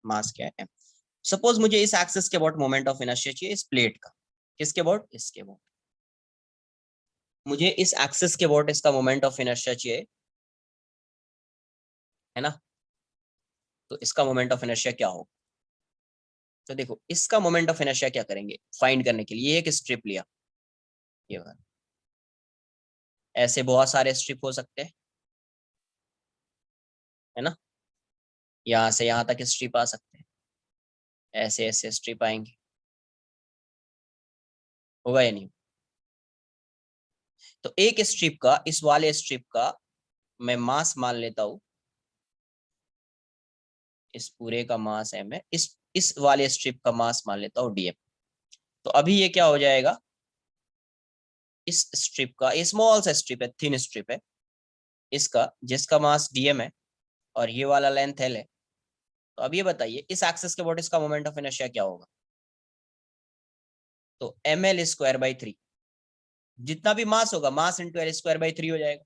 Speaker 1: मास क्या है M। सपोज मुझे इस एक्सिस के अबाउट मोमेंट ऑफ इनर्शिया चाहिए, इस प्लेट का। किसके अबाउट? इसके अबाउट। मुझे इस एक्सिस के अबाउट इसका मोमेंट ऑफ इनर्शिया चाहिए, है ना। तो इसका मोमेंट ऑफ इनर्शिया क्या होगा? तो देखो, इसका मोमेंट ऑफ इनर्शिया क्या करेंगे फाइंड करने के लिए, एक स्ट्रिप लिया, ये वाला। ऐसे बहुत सारे स्ट्रिप हो सकते हैं, है ना। यहाँ से यहाँ तक स्ट्रिप आ सकते हैं, ऐसे ऐसे स्ट्रिप आएंगे, होगा या नहीं? तो एक स्ट्रिप का, इस वाले स्ट्रिप का मैं मास मान लेता हूं, इस पूरे का मास M है, इस वाले स्ट्रिप का मास मान लेता हूं DM। तो अभी ये क्या हो जाएगा, इस स्ट्रिप का, स्मॉल सा स्ट्रिप है, थिन स्ट्रिप है, इसका जिसका मास DM है और ये वाला लेंथ L है। तो अब ये बताइए, इस एक्सिस के अबाउट इसका मोमेंट ऑफ इनर्शिया क्या होगा? तो ml²/3, जितना भी मास होगा, मास इंटू L²/3 हो जाएगा।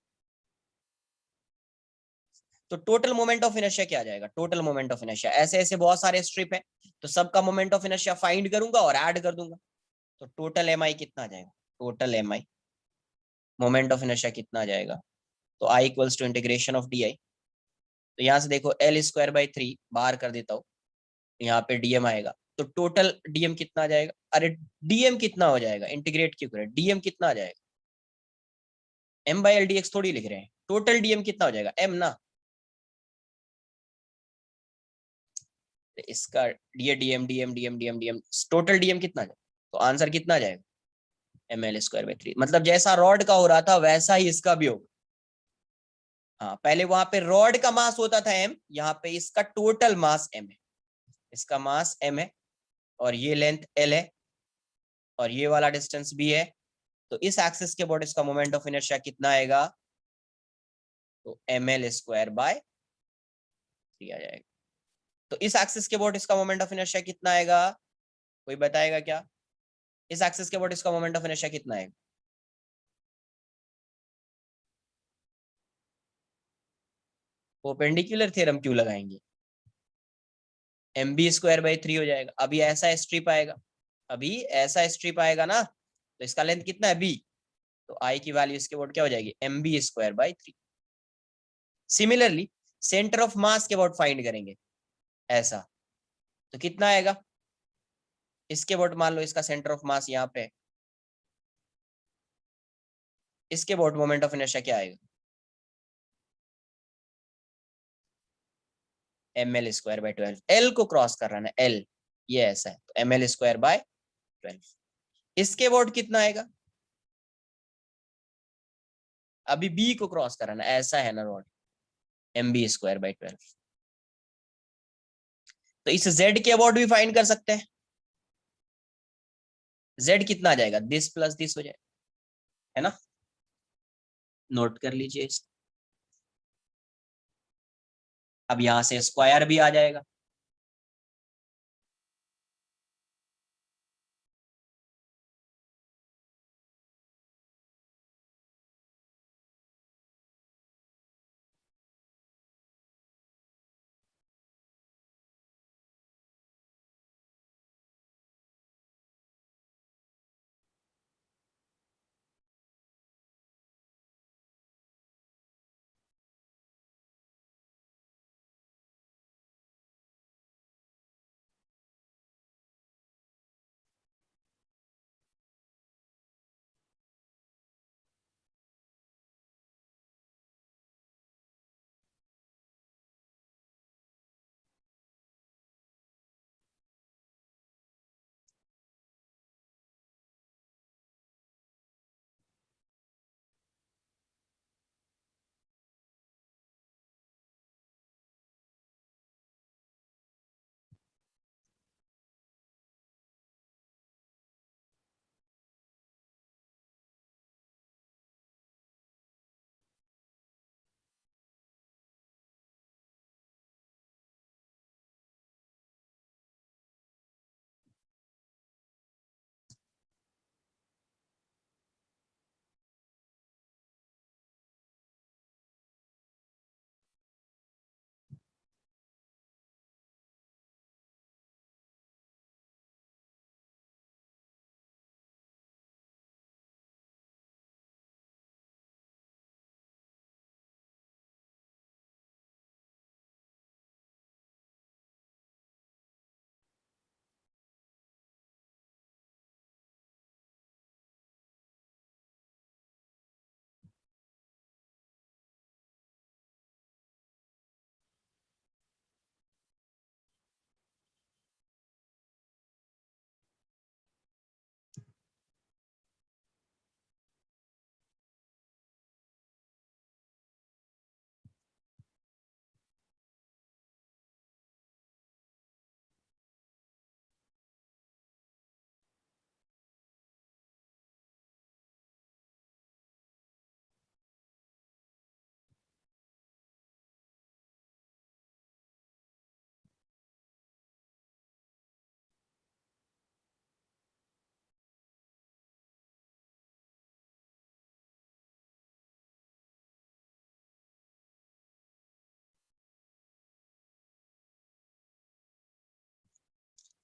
Speaker 1: तो टोटल मोमेंट ऑफ इनर्शिया क्या आ जाएगा? टोटल मोमेंट ऑफ इनर्शिया, ऐसे ऐसे बहुत सारे स्ट्रिप है, तो सबका मोमेंट ऑफ इनर्शिया फाइंड करूंगा और ऐड कर दूंगा। तो टोटल MI कितना आ जाएगा? Total MI moment of inertia कितना आ जाएगा? तो I equals to integration of DI। तो यहाँ से देखो, L²/3 बाहर कर देता हूँ, यहाँ पे DM आएगा, तो टोटल DM कितना आ जाएगा? अरे DM कितना हो जाएगा, इंटीग्रेट क्यों करें, DM कितना आ जाएगा? M/Ldx थोड़ी लिख रहे हैं, टोटल DM कितना हो जाएगा? M ना। इसका ये DM टोटल DM कितना आ जाएगा? तो आंसर कितना आ जाएगा? ml²/3। मतलब जैसा रॉड का हो रहा था वैसा ही इसका भी होगा। हाँ, पहले वहां पे रॉड का मास होता था M, यहाँ पे इसका टोटल मास M है, इसका मास M है, और ये लेंथ L है, और ये वाला डिस्टेंस B है। तो इस एक्सिस के अबाउट इसका मोमेंट ऑफ इनर्शिया कितना आएगा? तो ml²/3 आ जाएगा। तो इस एक्सिस के अबाउट इसका मोमेंट ऑफ इनर्शिया कितना आएगा? कोई बताएगा क्या? इस एक्सिस के अबाउट इसका मोमेंट ऑफ इनर्शिया कितना आएगा? परपेंडिकुलर थ्योरम क्यों लगाएंगे? MB²/3 हो जाएगा। अभी ऐसा स्ट्रिप आएगा, अभी ऐसा स्ट्रिप आएगा ना, तो इसका लेंथ कितना है? B। तो I की वैल्यू इसके अबाउट क्या हो जाएगी? MB²/3। सिमिलरली सेंटर ऑफ मास के अबाउट फाइंड करेंगे, ऐसा तो कितना आएगा? इसके अबाउट मान लो इसका सेंटर ऑफ मास यहाँ पे, इसके अबाउट मोमेंट ऑफ इनर्शिया क्या आएगा? ml²/12। L को क्रॉस कर रहा है ना, L ये ऐसा है, तो ml²/12। इसके अबाउट कितना आएगा? अभी B को क्रॉस कर रहा है ना, ऐसा है ना रॉड, MB²/12। तो इस Z के अबाउट भी फाइंड कर सकते हैं। Z कितना आ जाएगा? दिस प्लस दिस हो जाएगा, है ना। नोट कर लीजिए इसको। अब यहां से स्क्वायर भी आ जाएगा,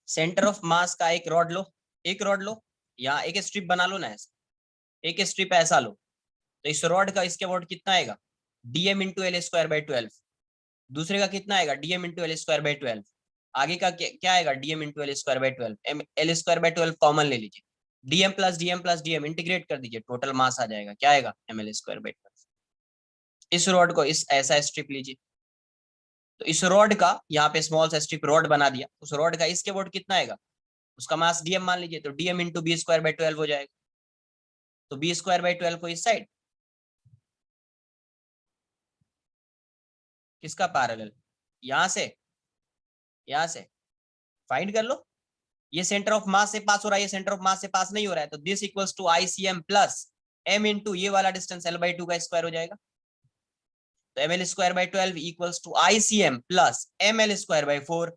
Speaker 1: सेंटर ऑफ मास का एक रॉड लो, एक रॉड लो, यहाँ एक स्ट्रिप बना लो ना, ऐसा एक स्ट्रिप ऐसा लो, तो इस रॉड का इसके वोट कितना आएगा, DM into L square by 12। दूसरे का कितना आएगा, DM into L square by 12। आगे का क्या आएगा, DM into L square by 12। L square by 12 common ले लीजिए, डीएम प्लस डीएम इंटीग्रेट कर दीजिए, टोटल मास आ जाएगा, क्या आएगा, एम एल स्क्वायर बाई 12। इस रॉड को इस ऐसा स्ट्रिप लीजिए, तो इस रॉड का यहाँ पे स्मॉल सा स्ट्रिप रॉड बना दिया, उस रॉड का इसके वोट कितना आएगा, उसका मास डीएम मान लीजिए, तो DM into B square by 12 हो जाएगा। तो बी स्क्वायर बाई 12 को इस साइड, किसका पैरेलल, यहां से फाइंड कर लो। ये सेंटर ऑफ मास से पास हो रहा है, ये सेंटर ऑफ मास से पास नहीं हो रहा है, तो this equals to ICM plus M into ये वाला डिस्टेंस एल बाई 2 का स्क्वायर हो जाएगा। तो M L square by 12 equals to ICM plus M L square by 4।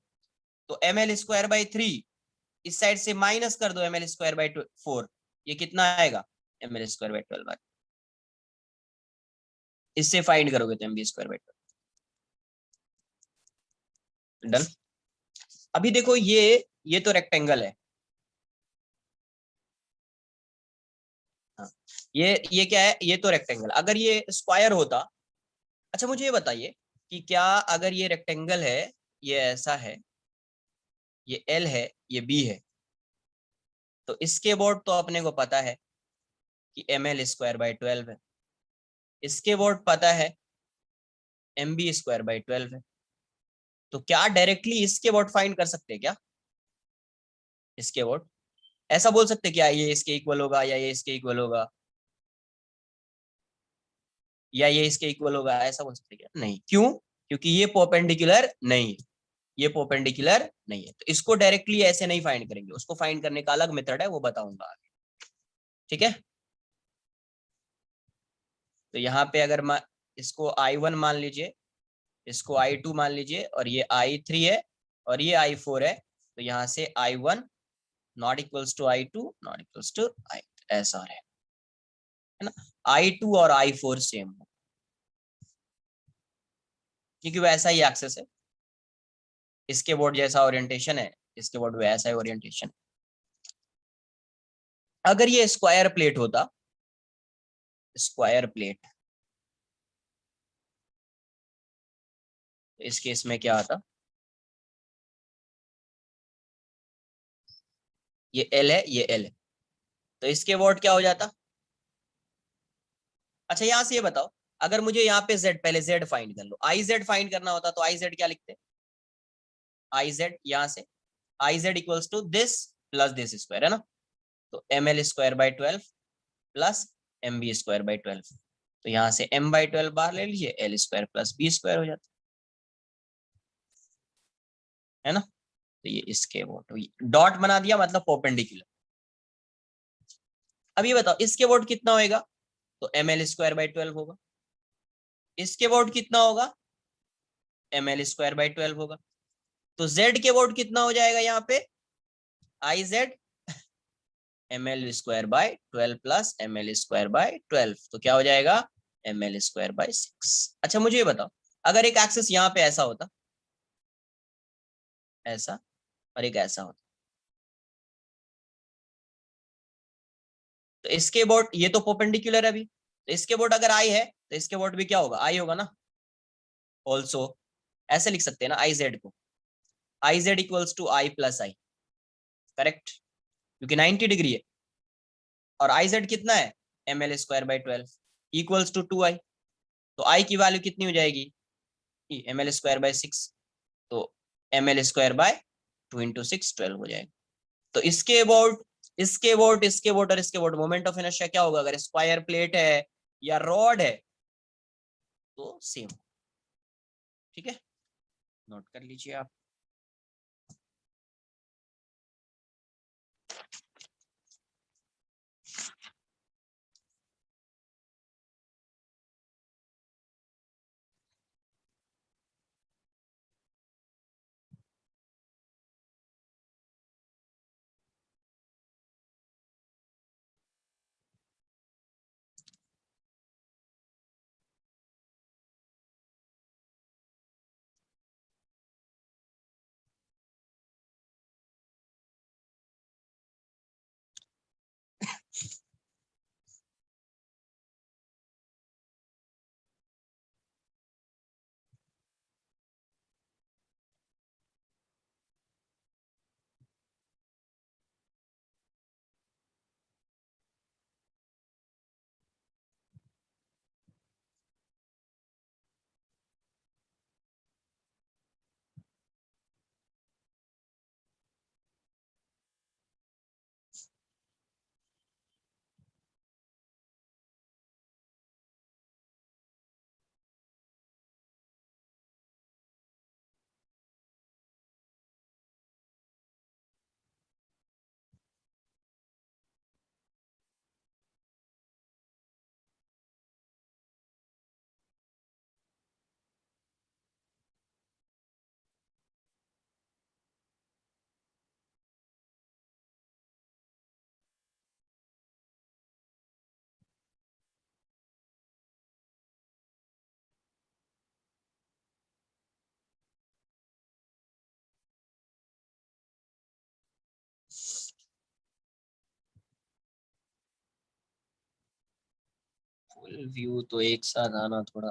Speaker 1: तो एम एल स्क्वायर बाई 3 इस साइड से माइनस कर दो एम एल स्क्वायर बाई 4, ये कितना आएगा, एम एल स्क्वायर बाई 12। इससे फाइंड करोगे तो M B square by 12। Done. अभी देखो ये तो रेक्टेंगल है, हाँ, ये क्या है, ये तो रेक्टेंगल, अगर ये स्क्वायर होता। अच्छा मुझे ये बताइए कि क्या अगर ये रेक्टेंगल है, ये ऐसा है, ये एल है, ये बी है, तो इसके बोर्ड तो अपने को पता है कि एम एल स्क्वायर बाई 12 है, इसके बोर्ड पता है एम बी स्क्वायर बाई 12 है, तो क्या डायरेक्टली इसके बोर्ड फाइंड कर सकते हैं क्या, इसके बोर्ड ऐसा बोल सकते क्या ये इसके इक्वल होगा, या ये इसके इक्वल होगा, या ये इसके इक्वल होगा, ऐसा बोल सकते क्या, नहीं, क्यों, क्योंकि ये परपेंडिकुलर नहीं है, ये परपेंडिकुलर नहीं है, तो इसको डायरेक्टली ऐसे नहीं फाइंड करेंगे, उसको फाइंड करने का अलग मेथड है, वो बताऊंगा आगे, ठीक है। तो यहाँ पे अगर इसको I1 मान लीजिए, इसको I2 मान लीजिए, और ये I3 है और ये I4 है, तो यहाँ से I1 not equals to I2 not equals to I, ऐसा है ना, I2 और I4 सेम हो, क्योंकि वैसा ही एक्सेस है, इसके बोर्ड जैसा ओरिएंटेशन है, इसके बोर्ड वैसा ही ओरिएंटेशन। अगर ये स्क्वायर प्लेट होता, स्क्वायर प्लेट, इस केस में क्या आता, ये एल है, ये एल है, तो इसके बोर्ड क्या हो जाता। अच्छा यहाँ से ये बताओ, अगर मुझे यहाँ पे z, पहले z फाइंड कर लो, आई जेड फाइंड करना होता तो आई जेड क्या लिखते, आई जेड यहाँ से I Z equals to this plus this square है ना, तो M L square by 12 plus M B square by 12, तो यहाँ से m बाई 12 बाहर ले लीजिए, L square plus B square हो जाता है ना, तो ये इसके वोट डॉट बना दिया, मतलब परपेंडिकुलर। अब ये बताओ इसके वोट कितना होएगा, तो एम एल स्क्वायर बाई 12 होगा, इसके वोट कितना होगा, एम एल स्क्वायर बाई 12 होगा, तो z के वोट कितना हो जाएगा यहाँ पे, I Z M L square by 12 plus M L square by 12, तो क्या हो जाएगा, एम एल स्क्वायर बाई 6। अच्छा मुझे ये बताओ, अगर एक एक्सेस यहाँ पे ऐसा होता, ऐसा, और एक ऐसा होता, तो इसके बोर्ड ये तो परपेंडिकुलर है अभी, तो इसके बोर्ड अगर आई है तो इसके बोर्ड भी क्या होगा, आई होगा ना, ऑल्सो ऐसे लिख सकते हैं ना, आई जेड को, I Z equals to I plus I, correct, क्योंकि 90 डिग्री है, और आई जेड कितना है, M L square by 12 equals to 2i, तो आई की वैल्यू कितनी हो जाएगी, एम एल स्क्वायर बाई 6, तो M L square by 2 into 6 12 हो जाएगा। तो इसके अबाउट, इसके अबाउट, इसके अबाउट और इसके अबाउट मोमेंट ऑफ इनर्शिया क्या होगा, अगर स्क्वायर प्लेट है या रॉड है तो सेम, ठीक है, नोट कर लीजिए आप। फुल व्यू तो एक साथ आना थोड़ा,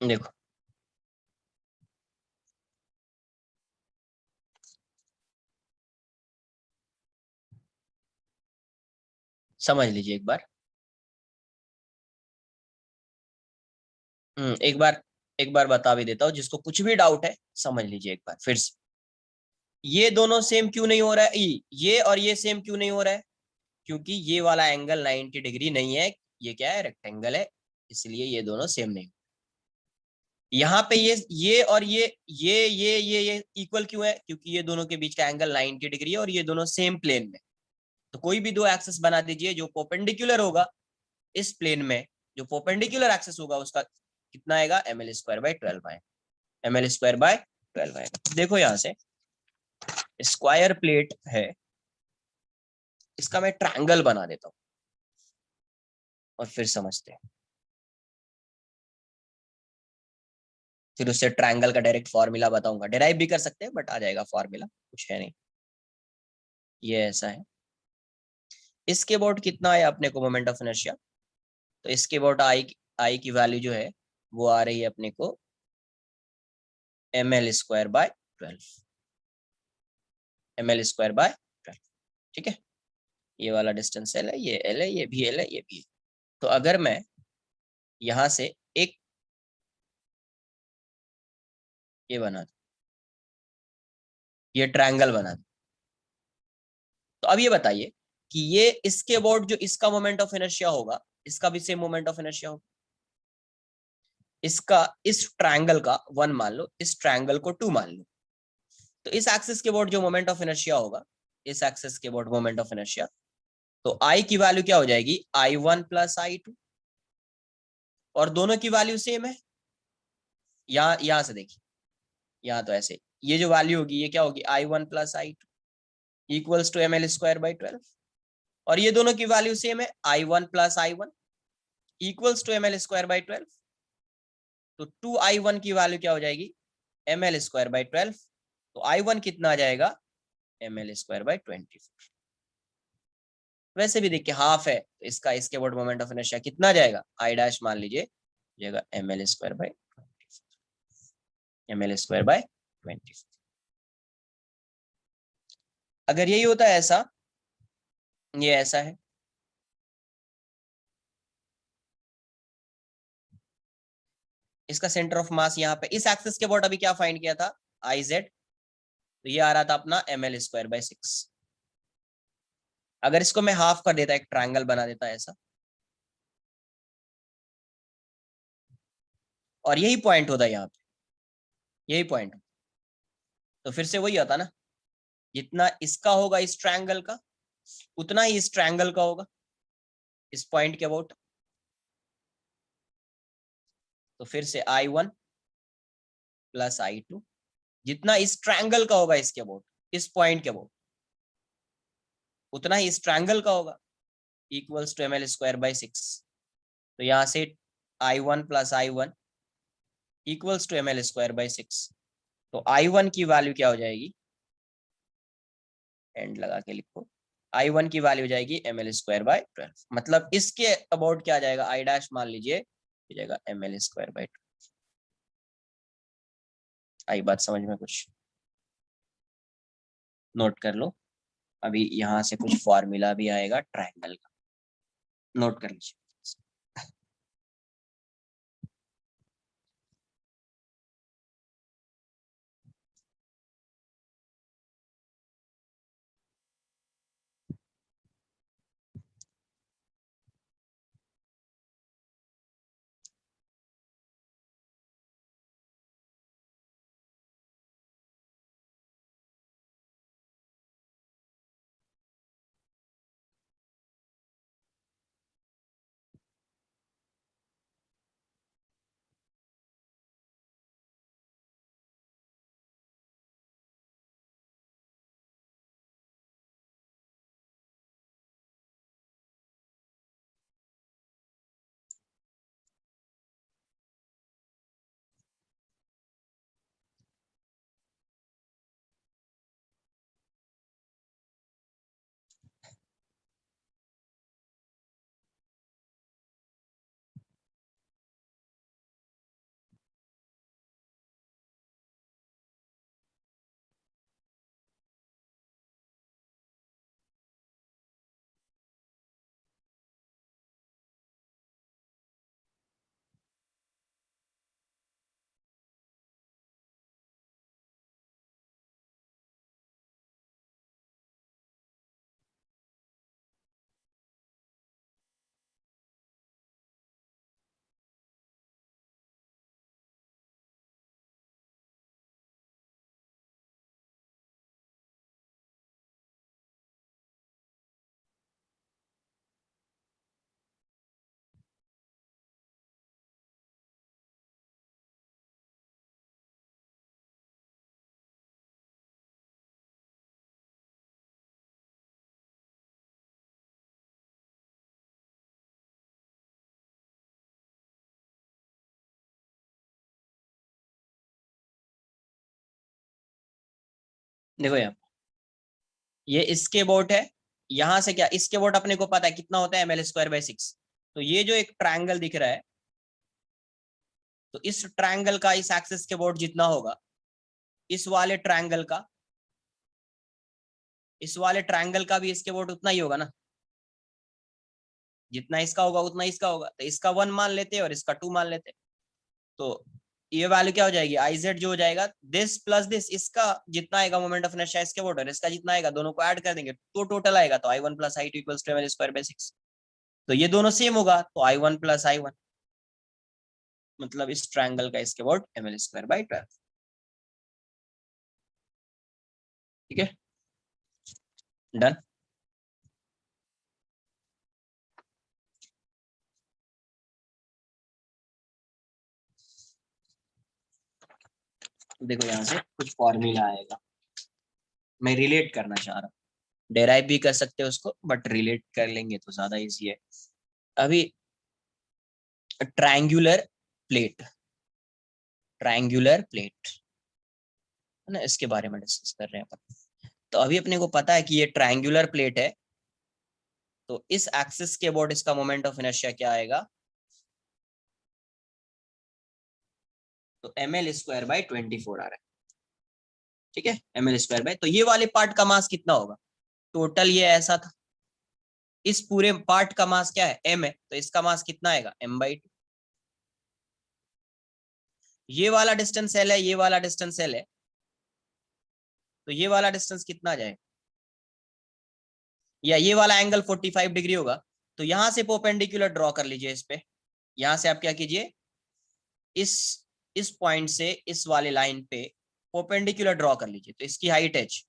Speaker 1: देखो समझ लीजिए एक बार। एक बार बता भी देता हूँ, जिसको कुछ भी डाउट है समझ लीजिए एक बार फिर से। ये दोनों सेम क्यों नहीं हो रहा है, ये और ये सेम क्यों नहीं हो रहा है? क्योंकि ये वाला एंगल 90 डिग्री नहीं है, ये क्या है, रेक्टेंगल है, इसलिए ये दोनों सेम नहीं। यहाँ पे ये और ये इक्वल क्यों है? क्योंकि ये दोनों के बीच का एंगल 90 डिग्री है और ये दोनों सेम प्लेन में। तो कोई भी दो एक्सेस बना दीजिए जो परपेंडिकुलर होगा इस प्लेन में, जो परपेंडिकुलर एक्सेस होगा उसका कितना आएगा, ml² आएगा, ml² आएगा। देखो यहाँ से स्क्वायर प्लेट है, इसका मैं ट्रायंगल बना देता हूँ और फिर समझते हैं। फिर उससे ट्रायंगल का डायरेक्ट फॉर्मूला बताऊंगा, डिराइव भी कर सकते हैं बट आ जाएगा फॉर्मूला, कुछ है नहीं। ये ऐसा है, इसके अबाउट कितना है अपने को मोमेंट ऑफ इनर्शिया, तो इसके अबाउट आई की वैल्यू जो है वो आ रही है अपने को ml²/12, ml²/12। ठीक है, ये वाला डिस्टेंस एल है, ये एल है, ये भी एल है, ये भी है। तो अगर मैं यहां से एक ये बना दूं, ये ट्रायंगल बना दूं, तो अब ये बताइए कि ये इसके अबाउट जो इसका मोमेंट ऑफ इनर्शिया होगा, इसका भी सेम मोमेंट ऑफ इनर्शिया होगा। इसका इस ट्रायंगल का 1 मान लो, इस ट्रायंगल को 2 मान लो। तो इस एक्सिस के अबाउट जो मोमेंट ऑफ इनर्शिया होगा, इस एक्सिस के अबाउट मोमेंट ऑफ इनर्शिया, तो आई की वैल्यू क्या हो जाएगी, I1 + I2, और दोनों की वैल्यू सेम है। यहां से देखिए, यहाँ तो ऐसे ये जो वैल्यू होगी ये क्या होगी, I1 + I2 equals to ml²/12, और ये दोनों की वैल्यू सेम है, I1 + I1 equals to ml²/12। तो 2I1 की वैल्यू क्या हो जाएगी, ml²/12। तो I1 कितना आ जाएगा, ml²/24। वैसे भी देखिए हाफ है, तो इसका इसके अबाउट मोमेंट ऑफ इनर्शिया कितना जाएगा, आई डैश मान लीजिए जाएगा ml²/24। अगर यही होता है ऐसा, ये ऐसा है, इसका सेंटर ऑफ मास यहाँ पे इस एक्सिस के अबाउट अभी क्या फाइंड किया था, IZ, तो ये आ रहा था अपना ml²/6। अगर इसको मैं हाफ कर देता, एक ट्रायंगल बना देता ऐसा, और यही पॉइंट होता यहाँ पे, यही पॉइंट, तो फिर से वही आता ना, जितना इसका होगा इस ट्रायंगल का, उतना ही इस ट्रायंगल का होगा इस पॉइंट के अबाउट। तो फिर से I1 + I2, जितना इस ट्रायंगल का होगा इसके अबाउट, इस पॉइंट के अबाउट, उतना ही इस ट्रायंगल का होगा, इक्वल्स टू ml²/6। तो यहाँ से I1 + I1 equals to ml²/6। तो I1 की वैल्यू क्या हो जाएगी, एंड लगा के लिखो, I1 की वैल्यू हो जाएगी ml²/12। मतलब इसके अबाउट क्या आ जाएगा, आई डैश मान लीजिए हो जाएगा ml²/12। आई बात समझ में कुछ, नोट कर लो। अभी यहाँ से कुछ फॉर्मूला भी आएगा ट्रायंगल का, नोट कर लीजिए। देखो यहाँ ये इसके बोट है, यहाँ से क्या इसके बोट अपने को पता है कितना होता है ml²/6। तो ये जो एक ट्रायंगल दिख रहा है, तो इस ट्रायंगल का इस एक्सिस के बोट जितना होगा, इस वाले ट्रायंगल का, इस वाले ट्रायंगल का भी इसके बोट उतना ही होगा ना, जितना इसका होगा उतना इसका होगा। तो इसका 1 मान लेते हैं और इसका 2 मान लेते हैं। तो ये वैल्यू क्या हो जाएगी, iz जो हो जाएगा दिस प्लस दिस, इसका जितना आएगा मोमेंट ऑफ इनर्शिया इसके बोट और इसका जितना आएगा, दोनों को ऐड कर देंगे तो टोटल आएगा। तो I1 + I2 = ml²/6। तो ये दोनों सेम होगा, तो I1 + I1, मतलब इस ट्रायंगल का इसके बोट ml²/12। ठीक है, डन। देखो यहाँ से कुछ फॉर्मूला आएगा, मैं रिलेट करना चाह रहा हूँ, डेराइव भी कर सकते हो उसको, बट रिलेट कर लेंगे तो ज्यादा इजी है। अभी ट्रायंगुलर प्लेट, ट्रायंगुलर प्लेट है ना, इसके बारे में डिस्कस कर रहे हैं अपन। तो अभी अपने को पता है कि ये ट्रायंगुलर प्लेट है, तो इस एक्सिस के अबाउट इसका मोमेंट ऑफ इनर्शिया क्या आएगा, तो ml²/24 आ रहा है। ठीक है, ml², तो ये वाले पार्ट का मास कितना होगा, टोटल ये ऐसा था, इस पूरे पार्ट का मास क्या है, m है, तो इसका मास कितना आएगा, m/2। ये वाला डिस्टेंस l है, ये वाला डिस्टेंस l है, तो ये वाला डिस्टेंस कितना आ जाएगा, या ये वाला एंगल 45 डिग्री होगा। तो यहां से परपेंडिकुलर ड्रॉ कर लीजिए इस पे, यहां से आप क्या कीजिए, इस पॉइंट से इस वाले लाइन पे परपेंडिकुलर ड्रॉ कर लीजिए। तो इसकी हाइट h,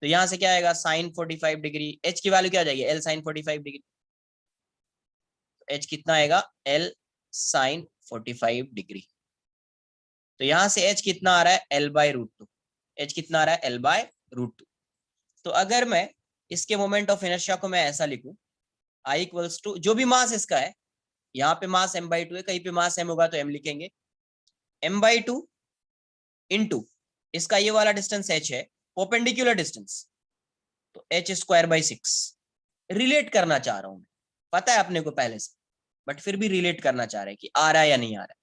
Speaker 1: तो यहां से क्या आएगा sin 45 डिग्री, h की वैल्यू क्या आ जाएगी, l sin 45 डिग्री। तो h कितना आएगा, l sin 45 डिग्री। तो यहां से h कितना आ रहा है, l/√2। h कितना आ रहा है, l/√2। तो अगर मैं इसके मोमेंट ऑफ इनर्शिया को मैं ऐसा लिखूं, I = जो भी मास इसका है, यहाँ पे मास m/2 है, कहीं पे मास m होगा तो m लिखेंगे, m/2 इंटू इसका ये वाला डिस्टेंस h है, परपेंडिकुलर डिस्टेंस, तो h²/6। रिलेट करना चाह रहा हूं मैं, पता है अपने को पहले से, बट फिर भी रिलेट करना चाह रहे हैं कि आ रहा है या नहीं आ रहा है।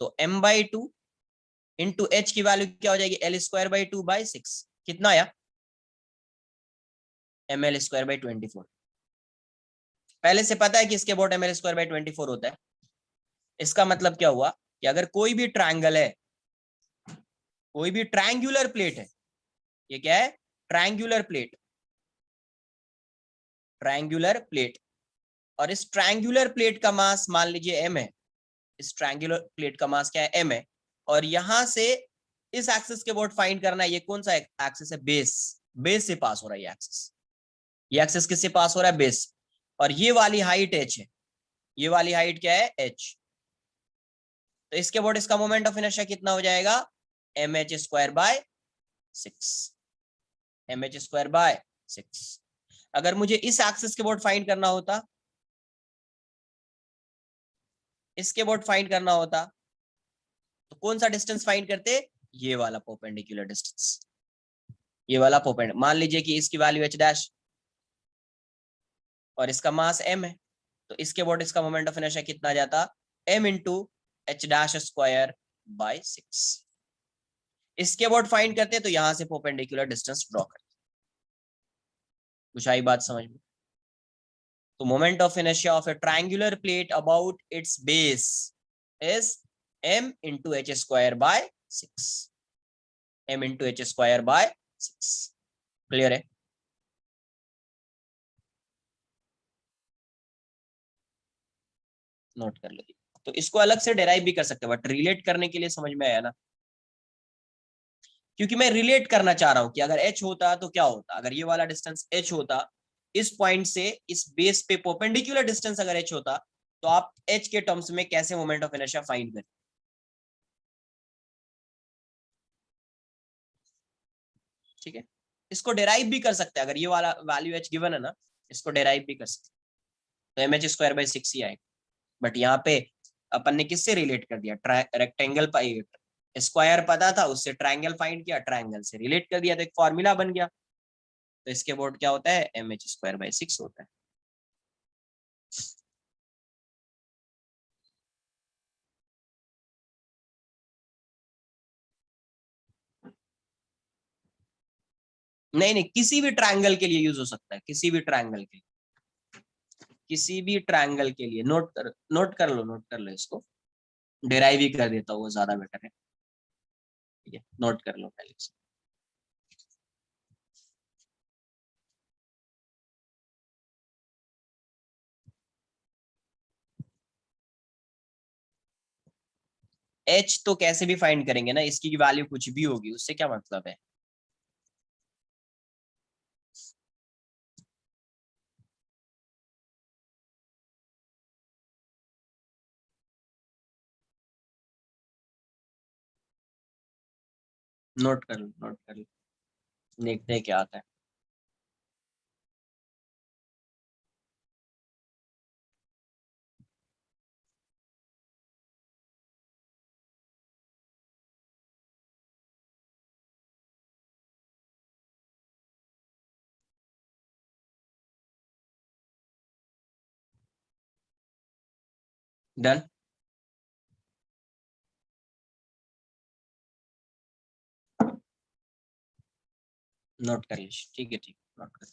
Speaker 1: तो m/2 इंटू h की वैल्यू क्या हो जाएगी, l²/2/6, कितना आया, ml²/24। पहले से पता है कि इसके अबाउट ml²/24 होता है। इसका मतलब क्या हुआ कि अगर कोई भी ट्रायंगल है, कोई भी ट्रायंगुलर प्लेट है, ये क्या है, ट्रायंगुलर प्लेट, ट्रायंगुलर प्लेट, और इस ट्रायंगुलर प्लेट का मास मान लीजिए m है, इस ट्रायंगुलर प्लेट का मास क्या है, m है, और यहां से इस एक्सिस के अबाउट फाइंड करना है, ये कौन सा एक्सिस है, बेस, बेस से पास हो रहा है ये एक्सिस, ये एक्सिस किससे पास हो रहा है, बेस, और ये वाली हाइट h है, ये वाली हाइट क्या है, h। तो इसके अबाउट इसका मोमेंट ऑफ इनर्शिया कितना हो जाएगा, mh²/6, mh²/6। अगर मुझे इस एक्सिस के अबाउट फाइंड करना होता, इसके अबाउट फाइंड करना होता, तो कौन सा डिस्टेंस फाइंड करते, ये वाला परपेंडिकुलर डिस्टेंस, ये वाला परपेंडिकुलर। मान लीजिए कि इसकी वैल्यू h' और इसका मास m है, तो इसके अबाउट इसका मोमेंट ऑफ इनर्शिया कितना आ जाता, m इंटू h'²/6। इसके अबाउट फाइंड करते तो यहां से परपेंडिकुलर डिस्टेंस ड्रॉ करते। कुछ आई बात समझ में। तो moment of inertia of A triangular plate about it's base is m into h²/6, m into h²/6। Clear है, नोट कर लीजिए। तो इसको अलग से डेराइव भी कर सकते हैं, बट रिलेट करने के लिए समझ में आया ना, क्योंकि मैं रिलेट करना चाह रहा हूं कि अगर h होता तो क्या होता, अगर ये वाला डिस्टेंस h होता, इस पॉइंट से इस बेस पे परपेंडिकुलर डिस्टेंस अगर h होता, तो आप h के टर्म्स में कैसे मोमेंट ऑफ इनर्शिया फाइंड करें। ठीक है, इसको डेराइव भी कर सकते हैं, अगर ये वाला वैल्यू h गिवन है ना, इसको डेराइव भी कर सकते हैं, तो mh²/6 ही आएगा। बट यहाँ पे अपन ने किससे रिलेट कर दिया, रेक्टेंगल पाई स्क्वायर पता था, उससे ट्रायंगल फाइंड किया, ट्रायंगल से रिलेट कर दिया, तो एक फॉर्मूला बन गया। तो इसके बोर्ड क्या होता है, mh²/6 होता है। नहीं नहीं, किसी भी ट्रायंगल के लिए यूज हो सकता है, किसी भी ट्रायंगल के लिए, किसी भी ट्रायंगल के लिए। नोट कर लो इसको, डिराइव ही कर देता हूँ, वो ज्यादा बेटर है। ठीक है, नोट कर लो पहले से। एच तो कैसे भी फाइंड करेंगे ना, इसकी वैल्यू कुछ भी होगी, उससे क्या मतलब है। नोट कर लो, नोट कर लो, देखते हैं क्या आता है। डन। नोट कर लीजिए, ठीक है, ठीक, नोट कर।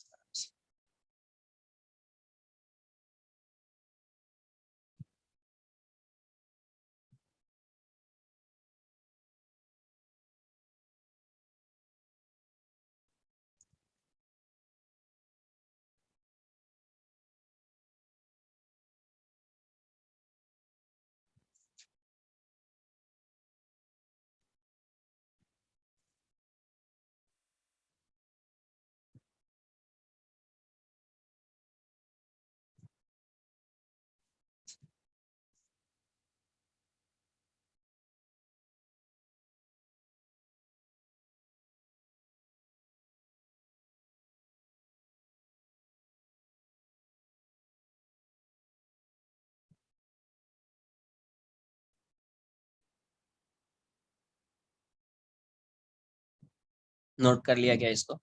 Speaker 1: नोट कर लिया क्या इसको।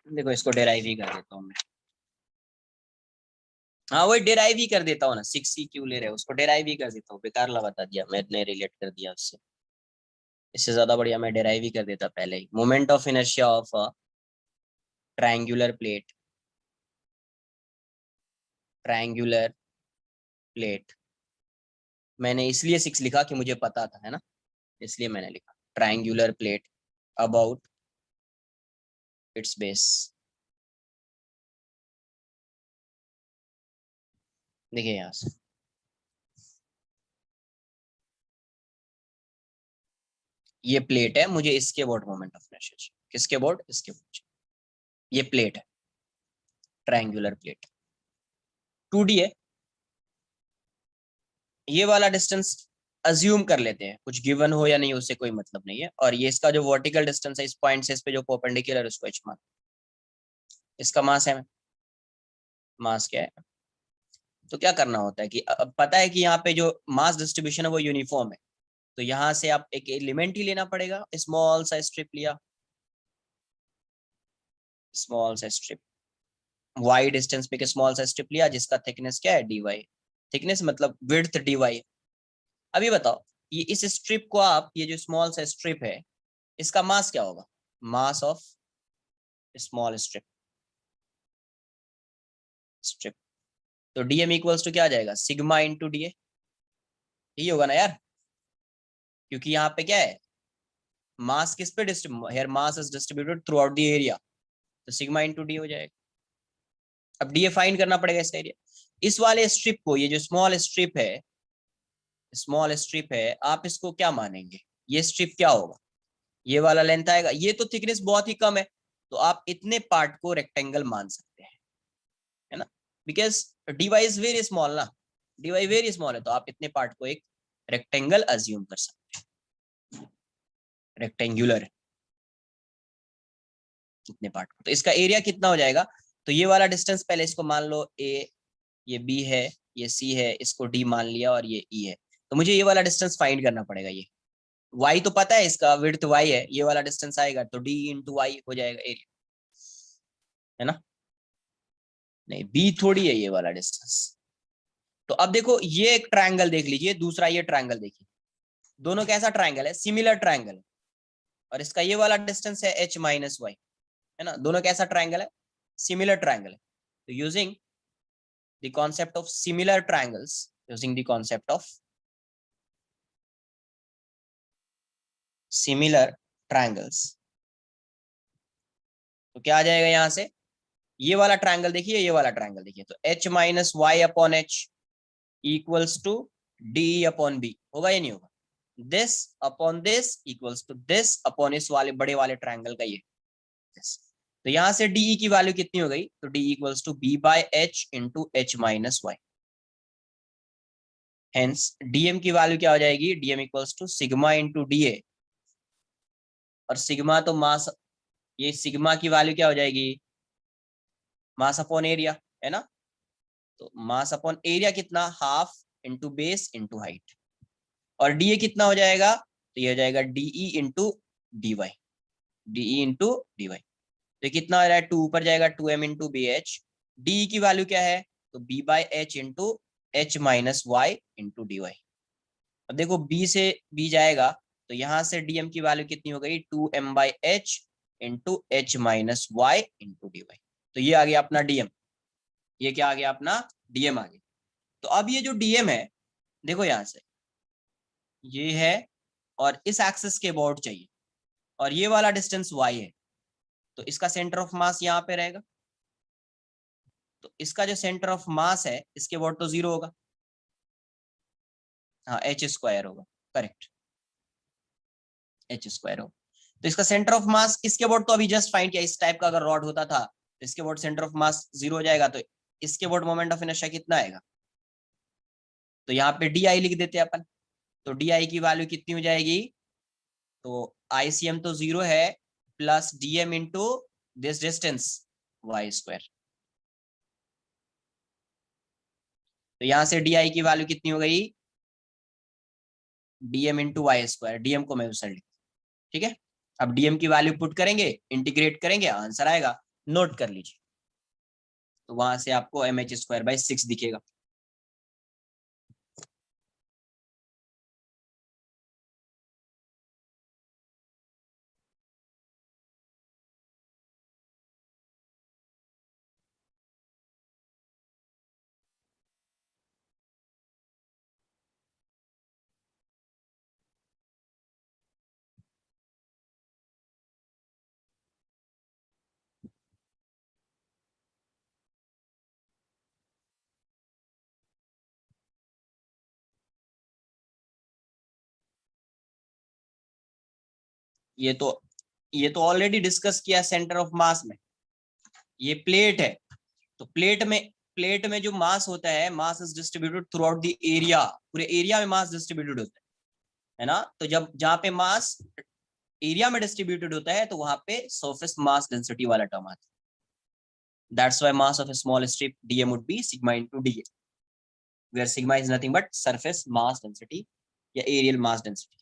Speaker 1: देखो इसको डिराइव ही कर देता हूँ मैं। हाँ वही डिराइव ही कर देता हूँ ना, 6c क्यों ले रहे हो, उसको डिराइव ही कर देता हूँ, बेकार ला बता दिया मैंने, रिलेट कर दिया उससे। इससे ज्यादा बढ़िया मैं डिराइव ही कर देता पहले ही। Moment of inertia of a triangular plate, triangular plate, मैंने इसलिए 6 लिखा कि मुझे पता था, है ना, इसलिए मैंने लिखा triangular plate about it's base. देखिए यहाँ से, ये प्लेट है, मुझे इसके अबाउट मोमेंट ऑफ इनर्शिया चाहिए। किसके अबाउट, इसके अबाउट। ये प्लेट है, ट्रायंगुलर प्लेट, 2D है। ये वाला डिस्टेंस अज्यूम कर लेते हैं, कुछ गिवन हो या नहीं उससे कोई मतलब नहीं है। और ये इसका जो वर्टिकल डिस्टेंस है इस पॉइंट से इस पे जो परपेंडिकुलर है उसको h मान। इसका मास है, मास क्या है। तो क्या करना होता है कि अब पता है कि यहाँ पे जो मास डिस्ट्रीब्यूशन है वो यूनिफॉर्म है, तो यहाँ से आप एक एलिमेंट ही लेना पड़ेगा। स्मॉल सा स्ट्रिप लिया, स्मॉल सा स्ट्रिप, वाई डिस्टेंस पे स्मॉल सा स्ट्रिप लिया जिसका थिकनेस क्या है, dy। थिकनेस मतलब विड्थ dy। अब ये बताओ, ये इस स्ट्रिप को आप, ये जो स्मॉल सा स्ट्रिप है इसका मास क्या होगा, mass of small strip, strip. तो dm इक्वल्स टू क्या आ जाएगा, सिग्मा इंटू डी। यही होगा ना यार, क्योंकि यहाँ पे क्या है, मास किस पे distribute, here mass is distributed through out the area, तो सिग्मा इंटू डी हो जाएगा। अब डी फाइंड करना पड़ेगा इसका एरिया। इस वाले स्ट्रिप को, ये जो स्मॉल स्ट्रिप है, स्मॉल स्ट्रिप है, आप इसको क्या मानेंगे, ये स्ट्रिप क्या होगा, ये वाला लेंथ आएगा। ये तो थिकनेस बहुत ही कम है, तो आप इतने पार्ट को रेक्टेंगल मान सकते हैं, है ना, because D is very small ना, डी वेरी स्मॉल है, तो आप इतने पार्ट को एक रेक्टेंगल अज्यूम कर सकते हैं, रेक्टेंगुलर इतने पार्ट को। तो इसका एरिया कितना हो जाएगा, तो ये वाला डिस्टेंस पहले इसको मान लो a, ये b है, ये c है, इसको d मान लिया और ये e है। तो मुझे ये वाला डिस्टेंस फाइंड करना पड़ेगा। ये y तो पता है, इसका विड्थ y है, ये वाला डिस्टेंस आएगा तो d इंटू वाई हो जाएगा एरिया, है ना। नहीं, b थोड़ी है ये वाला डिस्टेंस। तो अब देखो ये एक ट्रायंगल देख लीजिए, दूसरा ये ट्रायंगल देखिए, दोनों कैसा ट्रायंगल है, सिमिलर ट्रायंगल है, और इसका ये वाला डिस्टेंस है h माइनस वाई, है ना। दोनों कैसा ट्रायंगल है, सिमिलर ट्रायंगल है। तो using the concept of similar triangles, using the concept of similar triangles, तो क्या आ जाएगा यहां से, ये वाला ट्रायंगल देखिए, ये वाला ट्रायंगल देखिए, तो h minus Y upon H equals to D upon B, होगा या नहीं होगा। This upon this equals to this upon इस वाले बड़े वाले ट्रायंगल का ये this. तो यहां से डी की वैल्यू कितनी हो गई, तो D equals to B by H into H minus Y. Hence DM की वैल्यू क्या हो जाएगी, DM equals to sigma into DA, और सिग्मा तो मास, ये सिग्मा की वैल्यू क्या हो जाएगी, मास अपॉन एरिया, है ना। तो मास अपॉन एरिया कितना, half into base into height, और डी कितना हो जाएगा, तो ये हो जाएगा DE into D Y, DE into D Y. तो कितना हो रहा है, टू ऊपर जाएगा, two M into B H, D की वैल्यू क्या है, तो B by H into H minus Y into D Y. अब देखो बी से बी जाएगा, तो यहां से डीएम की वैल्यू कितनी हो गई, two M by H into H minus Y into D Y. तो ये आ गया अपना डीएम, ये क्या आ गया अपना डीएम आ गया। तो अब ये जो डीएम है, देखो यहां से ये है, और इस एक्सिस के अबाउट चाहिए, और ये वाला डिस्टेंस y है, तो इसका सेंटर ऑफ मास यहाँ पे रहेगा, तो इसका जो सेंटर ऑफ मास है इसके अबाउट तो 0 होगा, हाँ एच स्क्वायर होगा, करेक्ट, एच स्क्वायर होगा। तो इसका सेंटर ऑफ मास इसके अबाउट तो अभी जस्ट फाइंड किया, इस टाइप का अगर रॉड होता था तो इसके अबाउट सेंटर ऑफ मास 0 हो जाएगा, तो इसके अबाउट मोमेंट ऑफ इनर्शिया कितना आएगा, तो यहाँ पे डी आई लिख देते हैं अपन। तो डी आई की वैल्यू कितनी हो जाएगी, तो आईसीएम तो 0 है, plus DM into this distance Y square. तो यहां से डी आई की वैल्यू कितनी हो गई, DM into Y square, DM को मैं उस लिख, ठीक है। अब डीएम की वैल्यू पुट करेंगे, इंटीग्रेट करेंगे, आंसर आएगा, नोट कर लीजिए। तो वहां से आपको एम एच स्क्वायर बाई 6 दिखेगा। ये तो ये तो ऑलरेडी डिस्कस किया सेंटर ऑफ मास में, ये प्लेट है, तो प्लेट में जो मास होता है, mass is distributed through out the area, पूरे एरिया में मास डिस्ट्रीब्यूटेड होता है ना। तो जब जहां पे मास एरिया में डिस्ट्रीब्यूटेड होता है, तो वहां पे सरफेस मास डेंसिटी वाला टर्म आता है। That's why mass of a small strip dm would be sigma into da, where sigma is nothing but surface mass density या aerial mass density।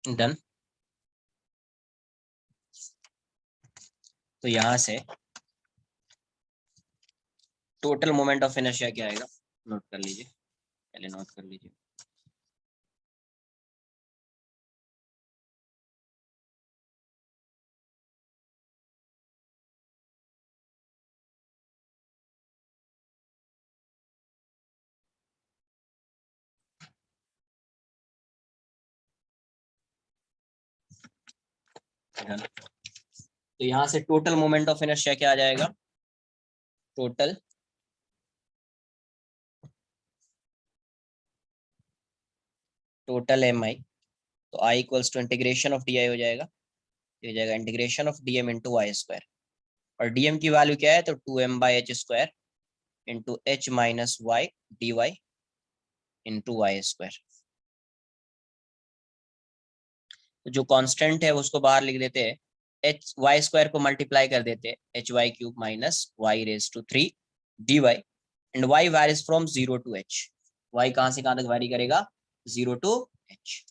Speaker 1: डन। तो यहां से टोटल मोमेंट ऑफ इनर्शिया क्या आएगा, note कर लीजिए, पहले नोट कर लीजिए। डन। तो यहाँ से टोटल मोमेंट ऑफ इनर्शिया क्या आ जाएगा, टोटल एम आई, तो I equals to integration of D I हो जाएगा, ये हो जाएगा integration of D M into Y square, और डीएम की वैल्यू क्या है, तो 2m/h² into H minus Y D Y into Y square. तो जो कांस्टेंट है उसको बाहर लिख देते हैं, एच वाई स्क्वायर को मल्टीप्लाई कर देते हैं, hy³ minus y⁻³ dy, and y varies from 0 to h, y कहां से कहां तक वैरी करेगा, 0 to h।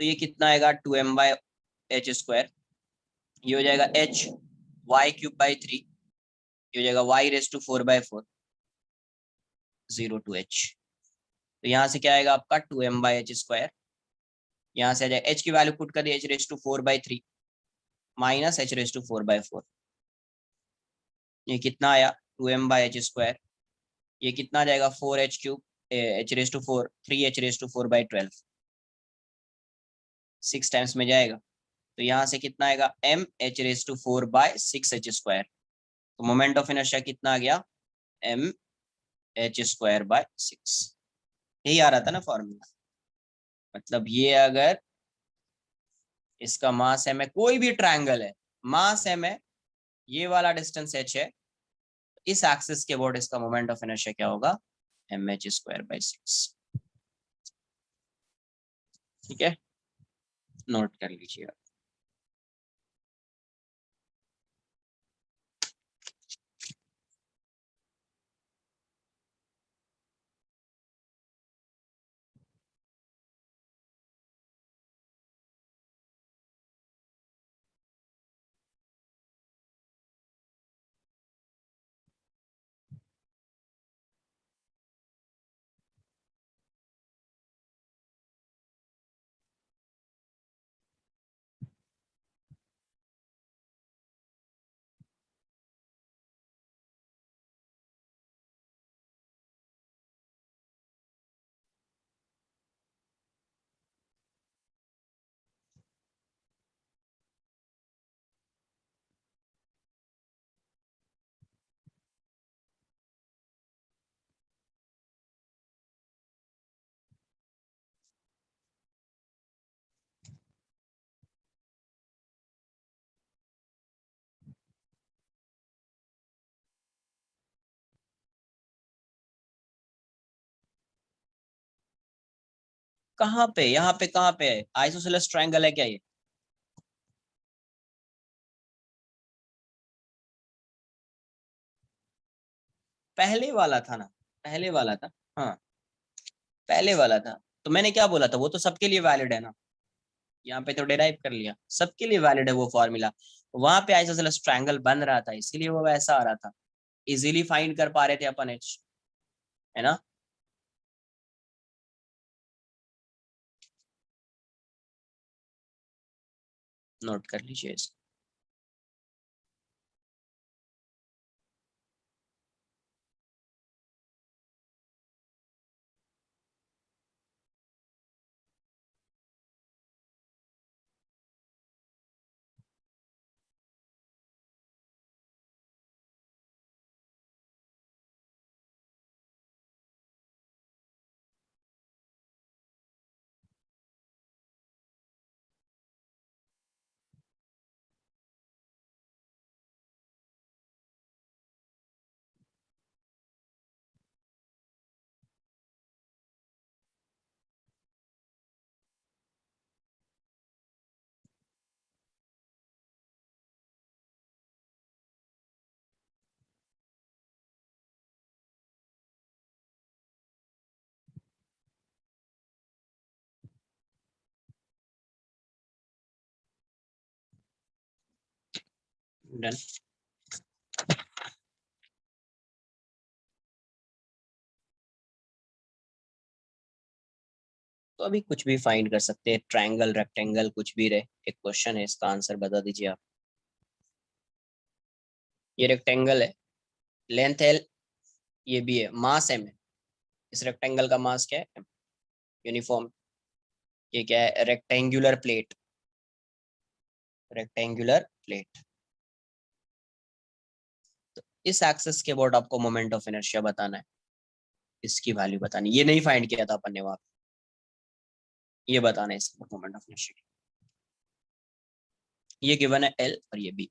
Speaker 1: तो ये कितना आएगा, 2m/h², ये हो जाएगा hy³/3, ये हो जाएगा y⁻⁴/4 0 to h। तो यहाँ से क्या आएगा आपका 2m/h², यहाँ से आ जाएगा h की वैल्यू पुट कर दी, h⁻⁴/3 माइनस h⁻⁴/4, ये कितना आया 2m/h², ये कितना आ जाएगा 4h³ h⁻⁴, 3h⁻⁴/12, 6 टाइम्स में जाएगा, तो यहाँ से कितना आएगा mh⁻⁴/6h², तो मोमेंट ऑफ इनर्शिया कितना आ गया, mh²/6, यही आ रहा था ना फॉर्मूला। मतलब ये अगर इसका मास m है, कोई भी ट्रायंगल है, मास m है, ये वाला डिस्टेंस h है, इस एक्सिस के अबाउट इसका मोमेंट ऑफ इनर्शिया क्या होगा, mh²/6। ठीक है, नोट कर लीजिए। कहाँ पे, यहाँ पे कहाँ पे है, आइसोसेलेस ट्रायंगल है क्या ये, पहले वाला था ना, पहले वाला था, हाँ पहले वाला था। तो मैंने क्या बोला था, वो तो सबके लिए वैलिड है ना, यहाँ पे तो डिराइव कर लिया, सबके लिए वैलिड है वो फॉर्मूला। वहां पे आइसोसेलेस ट्रायंगल बन रहा था, इसलिए वो वैसा आ रहा था, इजीली फाइंड कर पा रहे थे अपन एच, है ना। नोट कर लीजिए इसको। डन। तो अभी कुछ भी फाइंड कर सकते हैं, ट्रायंगल, रेक्टेंगल, कुछ भी रहे। एक क्वेश्चन है, इसका आंसर बता दीजिए आप। ये रेक्टेंगल है, लेंथ एल, ये भी है, मास एम है। इस रेक्टेंगल का मास क्या है? यूनिफॉर्म। ये क्या है? Rectangular plate. Rectangular plate. तो इस एक्सिस के अबाउट आपको मोमेंट ऑफ इनर्शिया बताना है, इसकी वैल्यू बतानी। ये नहीं फाइंड किया था अपन ने वहां पे, ये बताना है इसका मोमेंट ऑफ इनर्शिया। ये गिवन है एल और ये बी।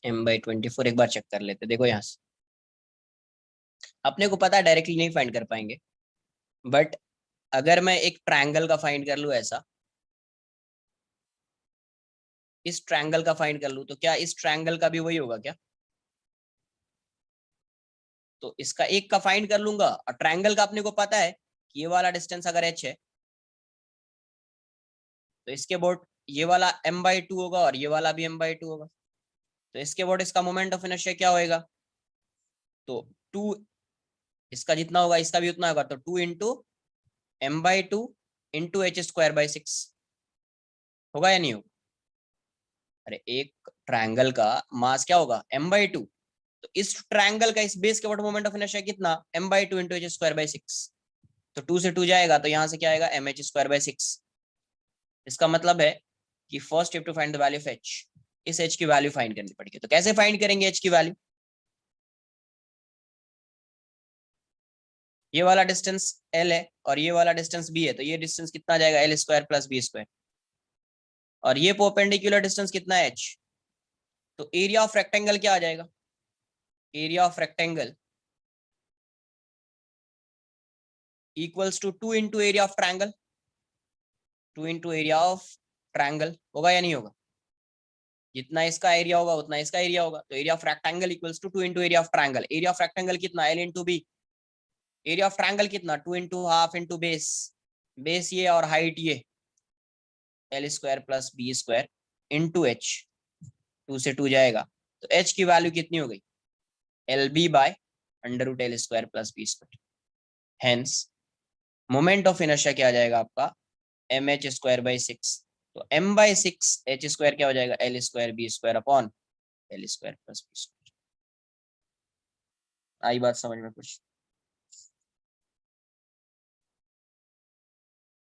Speaker 1: M/24 एक बार चेक कर लेते। देखो यहाँ से अपने को पता है डायरेक्टली नहीं फाइंड कर पाएंगे, बट अगर मैं एक ट्रायंगल का फाइंड कर लूँ ऐसा, इस ट्रायंगल का फाइंड कर लूँ, तो क्या इस ट्रायंगल का भी वही होगा क्या? तो इसका एक का फाइंड कर लूंगा, और ट्रायंगल का अपने को पता है कि ये वाला डिस्टेंस अगर h है, तो इसके बोट ये वाला m/2 होगा और ये वाला भी m/2 होगा। तो इसके बोट इसका मोमेंट ऑफ इनर्शिया क्या होएगा? तो 2, इसका जितना होगा इसका भी उतना होगा, तो 2 इंटू m/2 इंटू h²/6 होगा या नहीं होगा? अरे एक ट्रायंगल का मास क्या होगा? m/2। तो इस ट्रायंगल का इस बेस के ऊपर मोमेंट ऑफ इनर्शिया कितना? m/2 into h²/6। तो 2 से 2 जाएगा, तो यहाँ से क्या आएगा? mh²/6। इसका मतलब है कि first you have to find the value of h। इस h की वैल्यू फाइंड करनी पड़ेगी। तो कैसे फाइंड करेंगे h की वैल्यू? ये वाला डिस्टेंस l है और ये वाला डिस्टेंस b है, तो ये डिस्टेंस कितना जाएगा? l² plus b²। और ये परपेंडिकुलर डिस्टेंस कितना है? h। तो एरिया ऑफ रेक्टेंगल क्या आ जाएगा? Area of rectangle equals to 2 into area of triangle. 2 into area of triangle होगा या नहीं होगा? जितना इसका एरिया होगा उतना इसका एरिया होगा। तो area of rectangle equals to 2 into area of triangle. Area of rectangle कितना? l into B. Area of triangle कितना? 2 into half into base. Base ये और हाइट ये, l² plus b² into h। 2 से 2 जाएगा, तो h की वैल्यू कितनी हो गई? lb/√l² plus b²। Hence moment of inertia क्या आ जाएगा आपका? mh²/6। तो m/6 h² क्या हो जाएगा? l²b² upon l² plus b²। आई बात समझ में कुछ?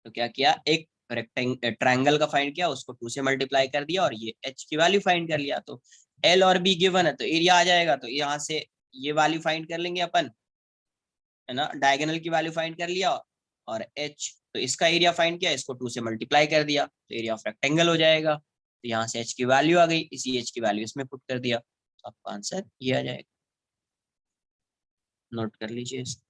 Speaker 1: तो क्या किया, एक ट्रायंगल का फाइंड किया, उसको 2 से मल्टीप्लाई कर दिया और ये h की वैल्यू फाइंड कर लिया। तो l और b गिवन है, तो एरिया आ जाएगा। तो यहाँ से ये वैल्यू फाइंड कर लेंगे अपन, है ना। डायगोनल की वैल्यू फाइंड कर लिया, और h, तो इसका एरिया फाइंड किया, इसको 2 से मल्टीप्लाई कर दिया, तो एरिया ऑफ रेक्टेंगल हो जाएगा। तो यहाँ से h की वैल्यू आ गई, इसी h की वैल्यू इसमें पुट कर दिया, तो आपका आंसर ये आ जाएगा। नोट कर लीजिए इसको।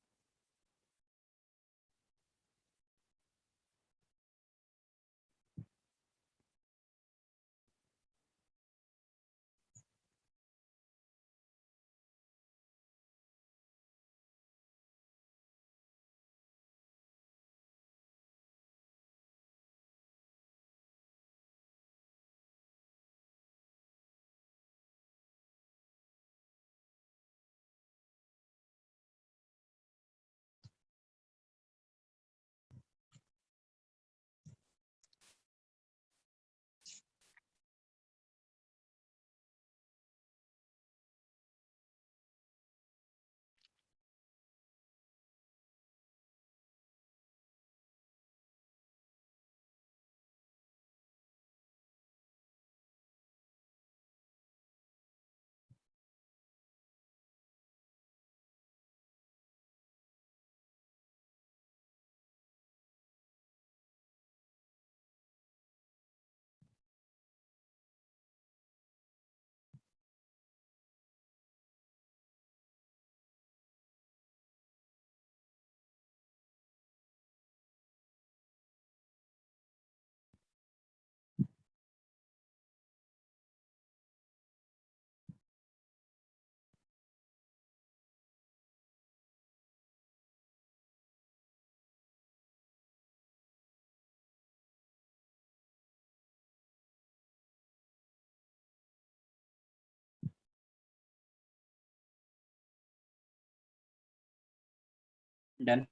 Speaker 1: डन।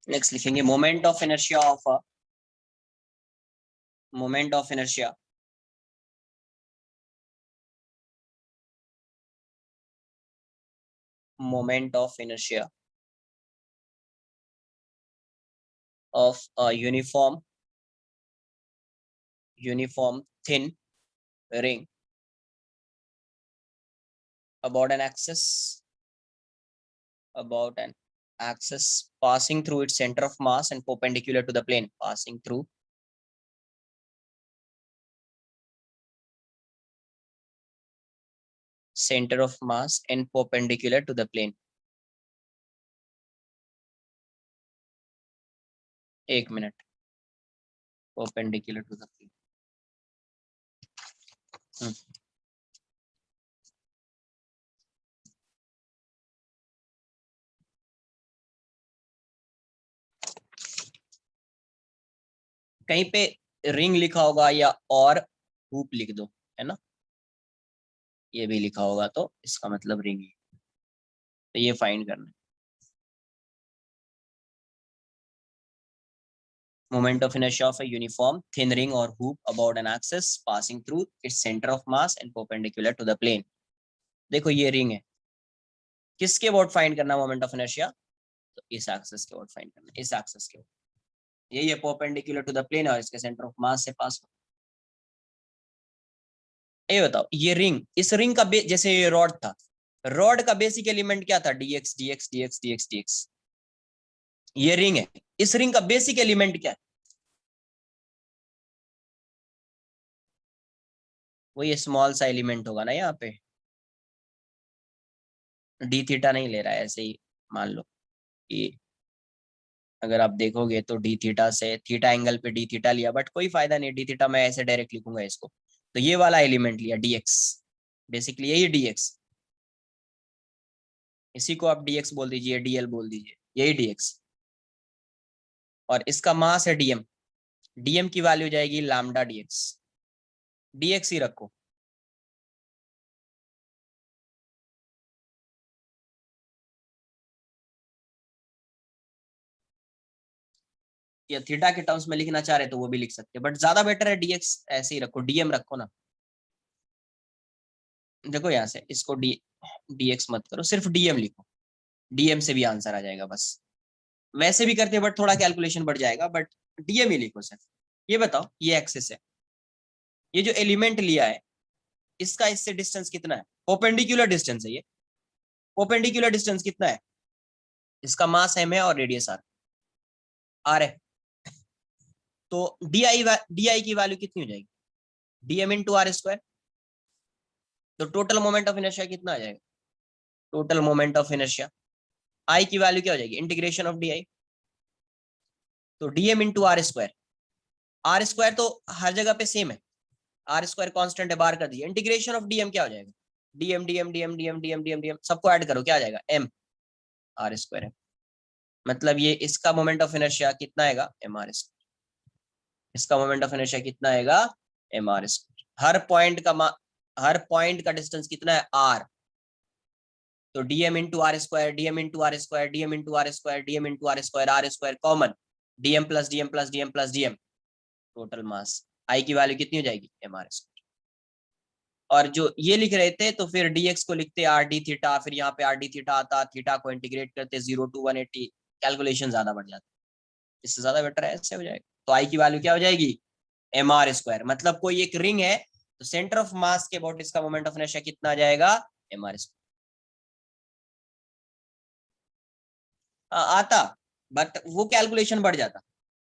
Speaker 1: नेक्स्ट लिखेंगे moment of inertia of a moment of inertia moment of inertia of a uniform thin ring about an axis passing through its center of mass and perpendicular to the plane, passing through center of mass and perpendicular to the plane. एक minute, perpendicular to the plane. कहीं पे ring लिखा होगा या और hoop लिख दो, है ना, ये भी लिखा होगा तो इसका मतलब रिंग है, तो ये फाइंड करना है। Moment of inertia of a uniform thin ring or hoop about an axis passing through its center of mass and perpendicular to the plane. देखो ये रिंग है, किसके अबाउट फाइंड करना मोमेंट ऑफ इनर्शिया, तो इस axis के about find करना, इस एक्सिस के, यही है परपेंडिकुलर टू द प्लेन और इसके सेंटर ऑफ मास से पास। ये बताओ ये रिंग, इस रिंग का जैसे ये रॉड था, रॉड का बेसिक एलिमेंट क्या था, dx dx dx dx dx, ये रिंग है, इस रिंग का बेसिक एलिमेंट क्या है, वो ये स्मॉल सा एलिमेंट होगा ना, यहाँ पे डी थीटा नहीं ले रहा है, ऐसे ही मान लो कि अगर आप देखोगे तो डी थीटा से थीटा एंगल पे डी थीटा लिया, बट कोई फायदा नहीं, डी थीटा मैं ऐसे डायरेक्ट लिखूंगा इसको, तो ये वाला एलिमेंट लिया dx, बेसिकली यही dx, इसी को आप dx बोल दीजिए, dl बोल दीजिए, यही dx, और इसका मास है dm, dm की वैल्यू जाएगी लैम्डा dx, dx ही रखो, या थीटा के टर्म्स में लिखना चाह रहे तो वो भी लिख सकते हैं, बट ज्यादा बेटर है dx, ऐसे ही रखो, dm रखो ना, देखो यहाँ से इसको dx मत करो, सिर्फ dm लिखो, dm से भी आंसर आ जाएगा बस, वैसे भी करते बट थोड़ा कैलकुलेशन बढ़ जाएगा, बट dm ही लिखो सिर्फ। ये बताओ ये एक्सिस है, ये जो एलिमेंट लिया है इसका इससे डिस्टेंस कितना है, परपेंडिकुलर डिस्टेंस है, ये परपेंडिकुलर डिस्टेंस कितना है, इसका मास m है और रेडियस r है, तो di की वैल्यू कितनी हो जाएगी, dm इंटू आर स्क्वायर, तो टोटल मोमेंट ऑफ इनर्शिया कितना आ जाएगा, total moment of inertia I की वैल्यू क्या हो जाएगी, इंटीग्रेशन ऑफ डी आई, तो dm इंटू आर स्क्वायर तो हर जगह पे सेम है, आर स्क्वायर कॉन्स्टेंट है, बाहर कर दिया, इंटीग्रेशन ऑफ डीएम क्या हो जाएगा, DM DM DM DM DM DM DM सबको ऐड करो, क्या आ जाएगा, एम आर स्क्वायर है, मतलब ये इसका मोमेंट ऑफ इनर्शिया कितना आएगा, एम आर स्क्वायर, इसका मोमेंट ऑफ इनर्शिया कितना आएगा, एम आर स्क्वायर, हर पॉइंट का डिस्टेंस कितना है, आर, तो DM into R square, DM into R square, DM into R square, DM into R square common, DM plus DM plus DM plus DM, total mass I की value कितनी हो जाएगी, M R square, और जो ये लिख रहे थे तो फिर dx को लिखते आर डी थीटा, फिर यहाँ पे आर डी थीटा आता, थीटा को इंटीग्रेट करते 0 to 180, कैलकुलेशन ज्यादा बढ़ जाता, इससे ज्यादा बेटर है ऐसे हो जाएगा, तो आई की वैल्यू क्या हो जाएगी, एम आर स्क्वायर, मतलब कोई एक रिंग है तो सेंटर ऑफ मास के अबाउट इसका मोमेंट ऑफ इनर्शिया कितना आ जाएगा, एम आर स्क्वायर, आता, बट वो कैलकुलेशन बढ़ जाता,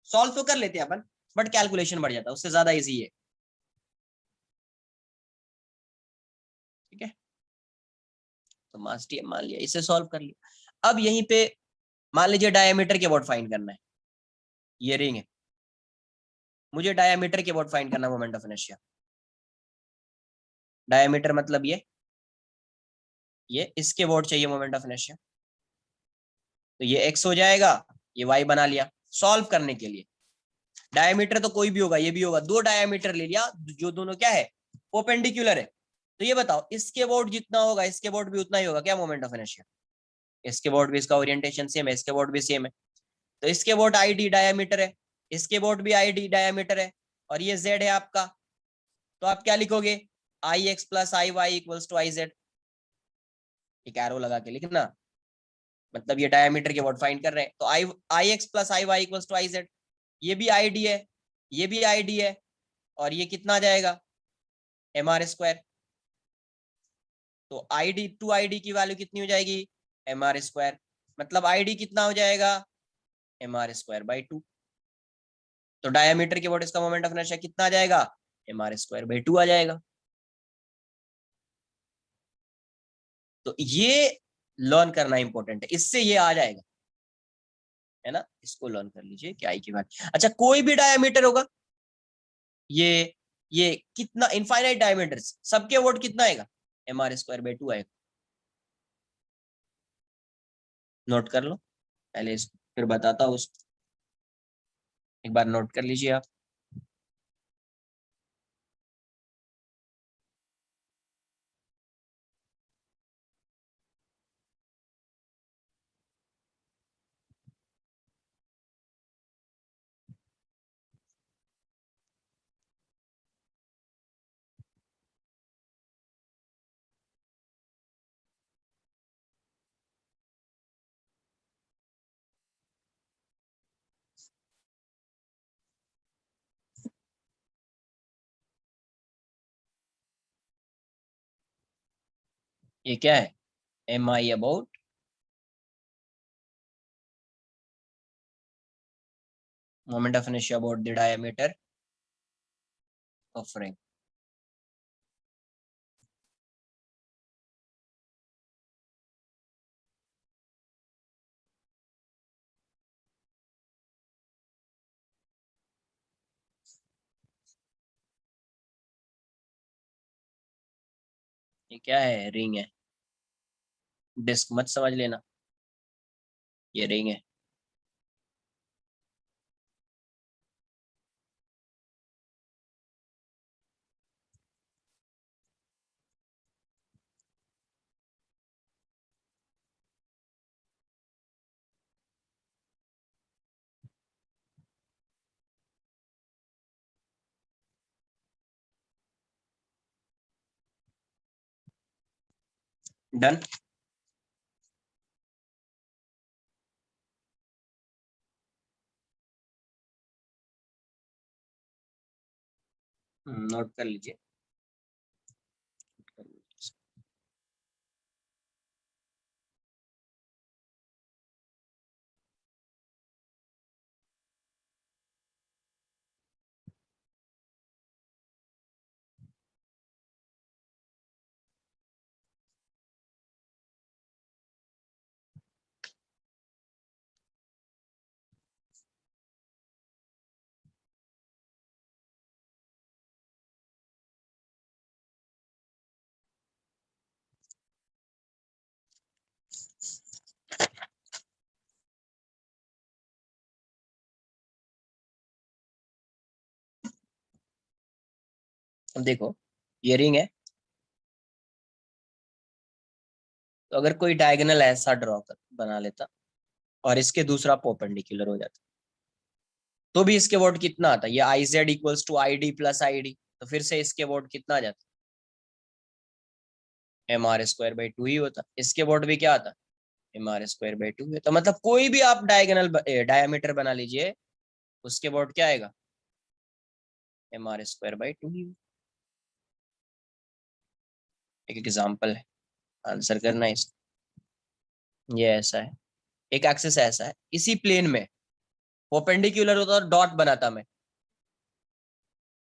Speaker 1: सॉल्व तो कर लेते हैं अपन, बट कैलकुलेशन बढ़ जाता, उससे ज्यादा इजी है, ठीक है, तो मास टी मान लिया, इसे सॉल्व कर लिया, अब यहीं पे मान लीजिए डायमीटर के अबाउट फाइंड करना है, ये रिंग है, मुझे डायमीटर के अबाउट फाइंड करना मोमेंट ऑफ इनर्शिया, डायमीटर मतलब ये इसके अबाउट चाहिए मोमेंट ऑफ इनर्शिया, तो ये x हो जाएगा, ये y बना लिया, सॉल्व करने के लिए डायमीटर तो कोई भी होगा, ये भी होगा, दो डायमीटर ले लिया जो दोनों क्या है, परपेंडिकुलर है। तो ये बताओ इसके अबाउट जितना होगा इसके अबाउट भी उतना ही होगा क्या मोमेंट ऑफ इनर्शिया? इसके अबाउट भी इसका ओरिएंटेशन सेम है, इसके अबाउट भी सेम है, तो इसके अबाउट आई डी डायमीटर है, इसके अबाउट भी आई डी डायमीटर है, और ये जेड है आपका। तो आप क्या लिखोगे, I x plus I y equals to I z, एक एरो लगा के लिखना, मतलब ये डायमीटर के अबाउट फाइंड कर रहे हैं। तो I x plus I y equals to I z, ये भी आई डी है, ये भी आई डी है, और ये कितना आ जाएगा, एम आर स्क्वायर। तो I D to I D की वैल्यू कितनी हो जाएगी, एम आर स्क्वायर, मतलब आई डी कितना हो जाएगा, M R square by two. तो डायमीटर के अबाउट इसका मोमेंट ऑफ इनर्शिया कितना आ जाएगा, M R square by two आ जाएगा। तो ये लर्न करना इंपॉर्टेंट है, इससे ये आ जाएगा, है ना, इसको लर्न कर लीजिए क्या आई की बात। अच्छा कोई भी डायमीटर होगा, ये कितना इनफाइनाइट डायमीटर, सबके वोट कितना आएगा, M R square by two आएगा। नोट कर लो पहले इसको, फिर बताता हूँ उसको, एक बार नोट कर लीजिए आप। ये क्या है, M I about moment of inertia about the diameter of ring. ये क्या है, रिंग है, डिस्क मत समझ लेना, ये रिंग है। डन। नोट कर लीजिए। अब देखो ये रिंग है, तो अगर कोई डायगोनल ऐसा ड्रॉ कर बना लेता और इसके दूसरा परपेंडिकुलर हो जाता, तो भी इसके वोट कितना आता, ये I Z equals to I D plus I D, तो फिर से इसके वोट कितना आ जाता, M R square by two ही होता। इसके वोट भी क्या आता, M R square by two है। तो मतलब कोई भी आप डायगोनल डायमीटर बना लीजिए, उसके वोट क्या आएगा, M R square by two ही। एक एग्जाम्पल है, आंसर करना है इसका। ये ऐसा है, एक एक्सिस ऐसा है, इसी प्लेन में परपेंडिकुलर होता और डॉट बनाता मैं,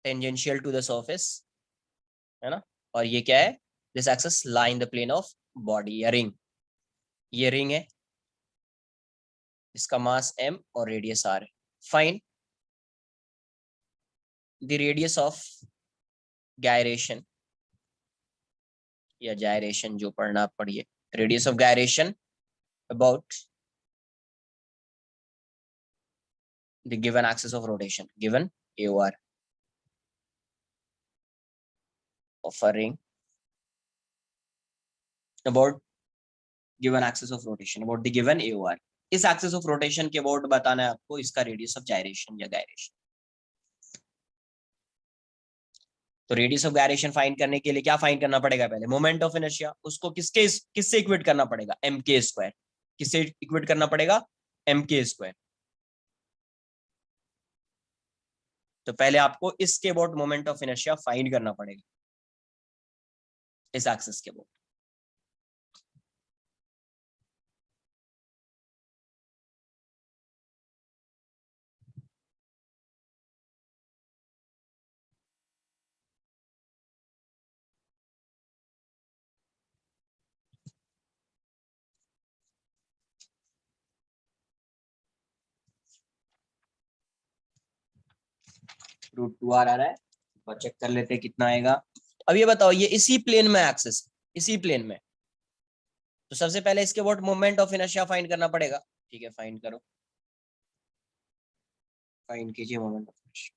Speaker 1: टेंजेंशियल टू द सरफेस, है ना, और ये क्या है, this axis line the plane of body या रिंग। ये रिंग है, इसका मास m और रेडियस r है। Fine the radius of gyration या जायरेशन, जो पढ़ना आप पढ़िए, radius of gyration about the given axis of rotation, given AOR of a ring about given axis of rotation, about the given AOR. इस axis of rotation के about बताना है आपको इसका radius of gyration या gyration. तो radius of gyration find करने के लिए क्या फाइंड करना पड़ेगा? पहले मोमेंट ऑफ इनर्शिया, उसको किससे इक्वेट करना पड़ेगा? mk². किससे इक्वेट करना पड़ेगा? mk². तो पहले आपको इसके about moment of inertia find करना पड़ेगा, इस एक्सिस के अबाउट. √2r आ रहा है, और चेक कर लेते हैं कितना आएगा. अब ये बताओ, ये इसी प्लेन में एक्सिस, इसी प्लेन में, तो सबसे पहले इसके about moment of inertia find करना पड़ेगा. ठीक है, फाइंड करो, फाइंड कीजिए मोमेंट ऑफ इनर्शिया.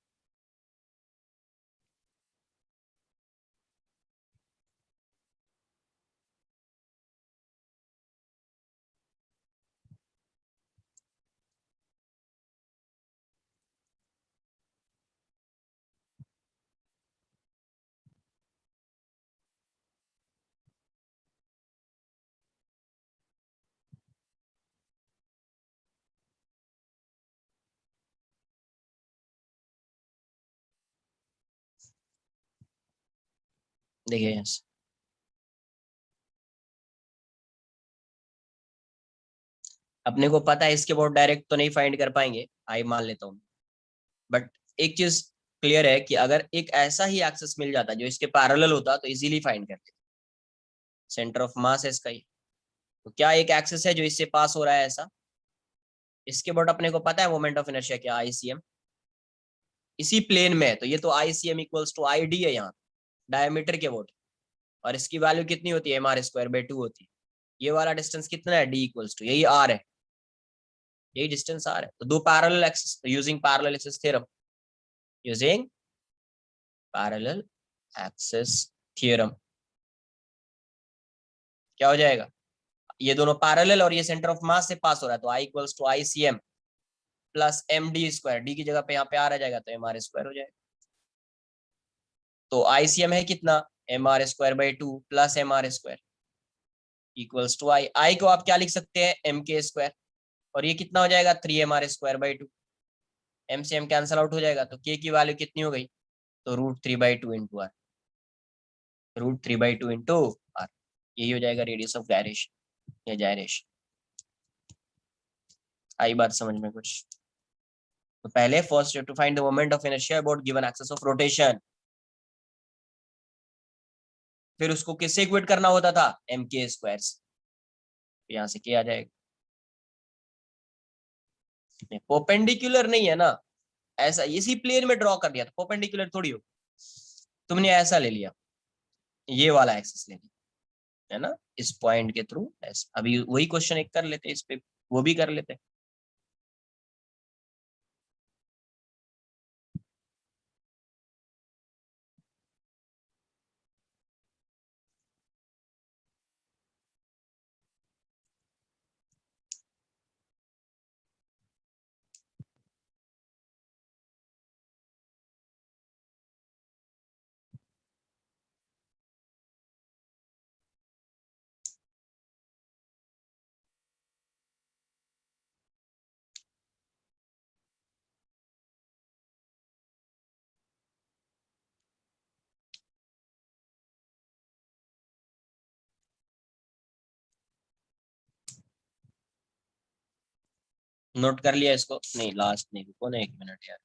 Speaker 1: देखिए यहाँ से अपने को पता है इसके अबाउट डायरेक्ट तो नहीं फाइंड कर पाएंगे, आई मान लेता हूँ, बट एक चीज क्लियर है कि अगर एक ऐसा ही एक्सेस मिल जाता जो इसके पैरेलल होता तो इजीली फाइंड करते. सेंटर ऑफ मास है इसका ही, तो क्या एक एक्सेस है जो इससे पास हो रहा है ऐसा, इसके अबाउट अपने को पता है मोमेंट ऑफ इनर्शिया क्या, ICM, इसी प्लेन में है, तो ये तो ICM इक्वल्स टू ID है यहाँ, डायमीटर के अबाउट, और इसकी वैल्यू कितनी होती है? mr²/2 होती है. ये वाला डिस्टेंस कितना है? D इक्वल्स टू, यही R है, यही डिस्टेंस R है. तो दो parallel axis, using parallel axis theorem, using parallel axis theorem क्या हो जाएगा? ये दोनों पैरेलल और ये सेंटर ऑफ मास से पास हो रहा है, तो I इक्वल्स टू ICM प्लस md², डी की जगह पे यहाँ पे R आ जाएगा, तो mr² हो जाएगा. तो ICM है कितना? mr²/2 plus mr² equals to I को आप क्या लिख सकते हैं? mk², और ये कितना हो जाएगा? 3mr²/2. m से m कैंसल आउट हो जाएगा, तो k की वैल्यू कितनी हो गई? तो √3/2 इंटू आर, √3/2 इंटू आर, यही हो जाएगा रेडियस ऑफ गायरेशन या जायरेशन. आई बात समझ में कुछ? तो पहले first to find the moment of inertia about given axis of rotation, फिर उसको किससे इक्वेट करना होता था? mk². यहाँ से क्या आ जाएगा? परपेंडिकुलर नहीं है ना, ऐसा इसी प्लेन में ड्रॉ कर दिया, तो परपेंडिकुलर थोड़ी हो. तुमने ऐसा ले लिया, ये वाला एक्सिस ले लिया, है ना, इस पॉइंट के थ्रू. अभी वही क्वेश्चन एक कर लेते, इस पे वो भी कर लेते. नोट कर लिया इसको? नहीं, लास्ट नहीं, रुको ना 1 मिनट यार.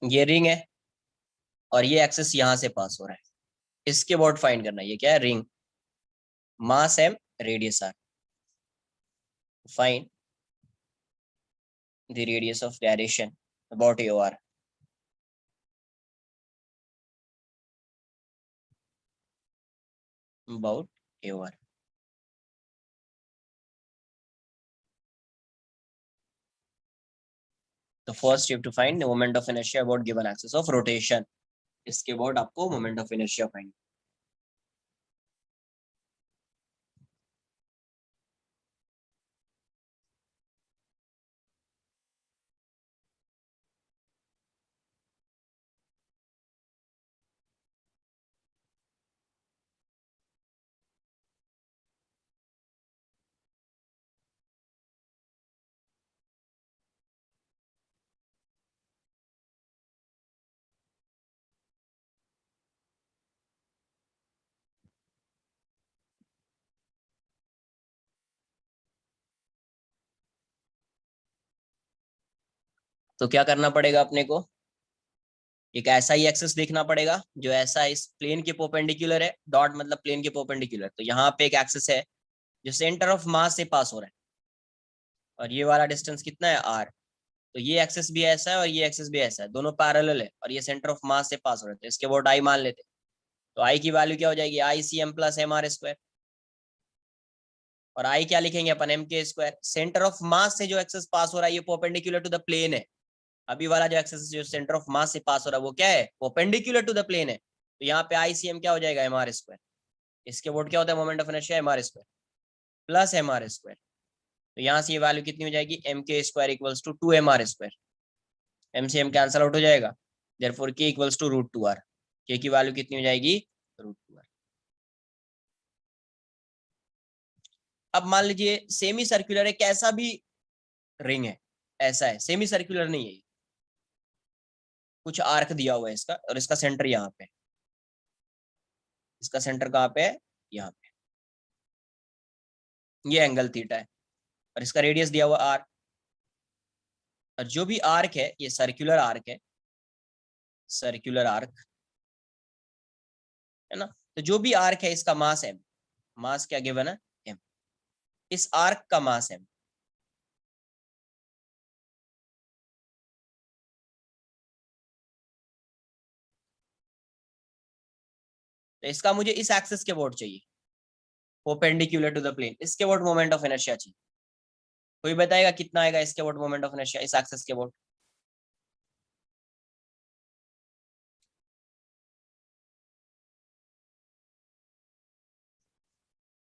Speaker 1: ये रिंग है और ये एक्सेस यहाँ से पास हो रहा है, इसके अबाउट फाइंड करना है. ये क्या है? Ring, mass m, radius r. Find the radius of gyration about AOR. About AOR. So first you have to find the moment of inertia about given axis of rotation. इसके बाद आपको moment of inertia find. तो क्या करना पड़ेगा अपने को, एक ऐसा ही एक्सिस देखना पड़ेगा जो ऐसा इस प्लेन के परपेंडिकुलर है, डॉट मतलब प्लेन के परपेंडिकुलर। तो यहाँ पे एक एक्सिस है जो सेंटर ऑफ मास से पास हो रहा है, और ये वाला डिस्टेंस कितना है r। तो ये एक्सिस भी ऐसा है और ये एक्सिस भी ऐसा है, दोनों पैरेलल है और ये सेंटर ऑफ मास से पास हो रहे थे। इसके बोर्ड आई मान लेते, तो आई की वैल्यू क्या हो जाएगी, I C M plus M R square. और आई क्या लिखेंगे अपन, एम के स्क्वायर। सेंटर ऑफ मास से जो एक्सिस पास हो रहा है ये परपेंडिकुलर टू द प्लेन है। अभी वाला जो एक्सिस जो सेंटर ऑफ मास से पास हो रहा है वो क्या है, परपेंडिकुलर टू द प्लेन है। तो यहाँ पे आई सी एम क्या हो जाएगा, एम आर स्क्वायर। इसके बोर्ड क्या होता है, moment of inertia M R square plus M R square. तो यहाँ से ये वैल्यू कितनी हो जाएगी, एम के square equals to 2 M R square. M से एम कैंसल आउट हो जाएगा, देयरफॉर के इक्वल्स टू रूट 2 आर। के की वैल्यू कितनी हो जाएगी, रूट 2 आर। अब मान लीजिए सेमी सर्कुलर है, कैसा भी रिंग है, ऐसा है, सेमी सर्कुलर नहीं है, कुछ आर्क दिया हुआ है इसका, और इसका सेंटर यहाँ पे, इसका सेंटर कहाँ पे है, यहाँ पे, ये एंगल थीटा है और इसका रेडियस दिया हुआ आर। और जो भी आर्क है ये सर्कुलर आर्क है, सर्कुलर आर्क है ना। तो जो भी आर्क है इसका मास एम, मास क्या गिवन है, एम। इस आर्क का मास एम। तो इसका मुझे इस एक्सिस के बोर्ड चाहिए, परपेंडिकुलर टू द प्लेन। इसके बोर्ड मोमेंट ऑफ इनर्शिया चाहिए। कोई बताएगा कितना आएगा इसके बोर्ड मोमेंट ऑफ इनर्शिया, इस एक्सिस के बोर्ड।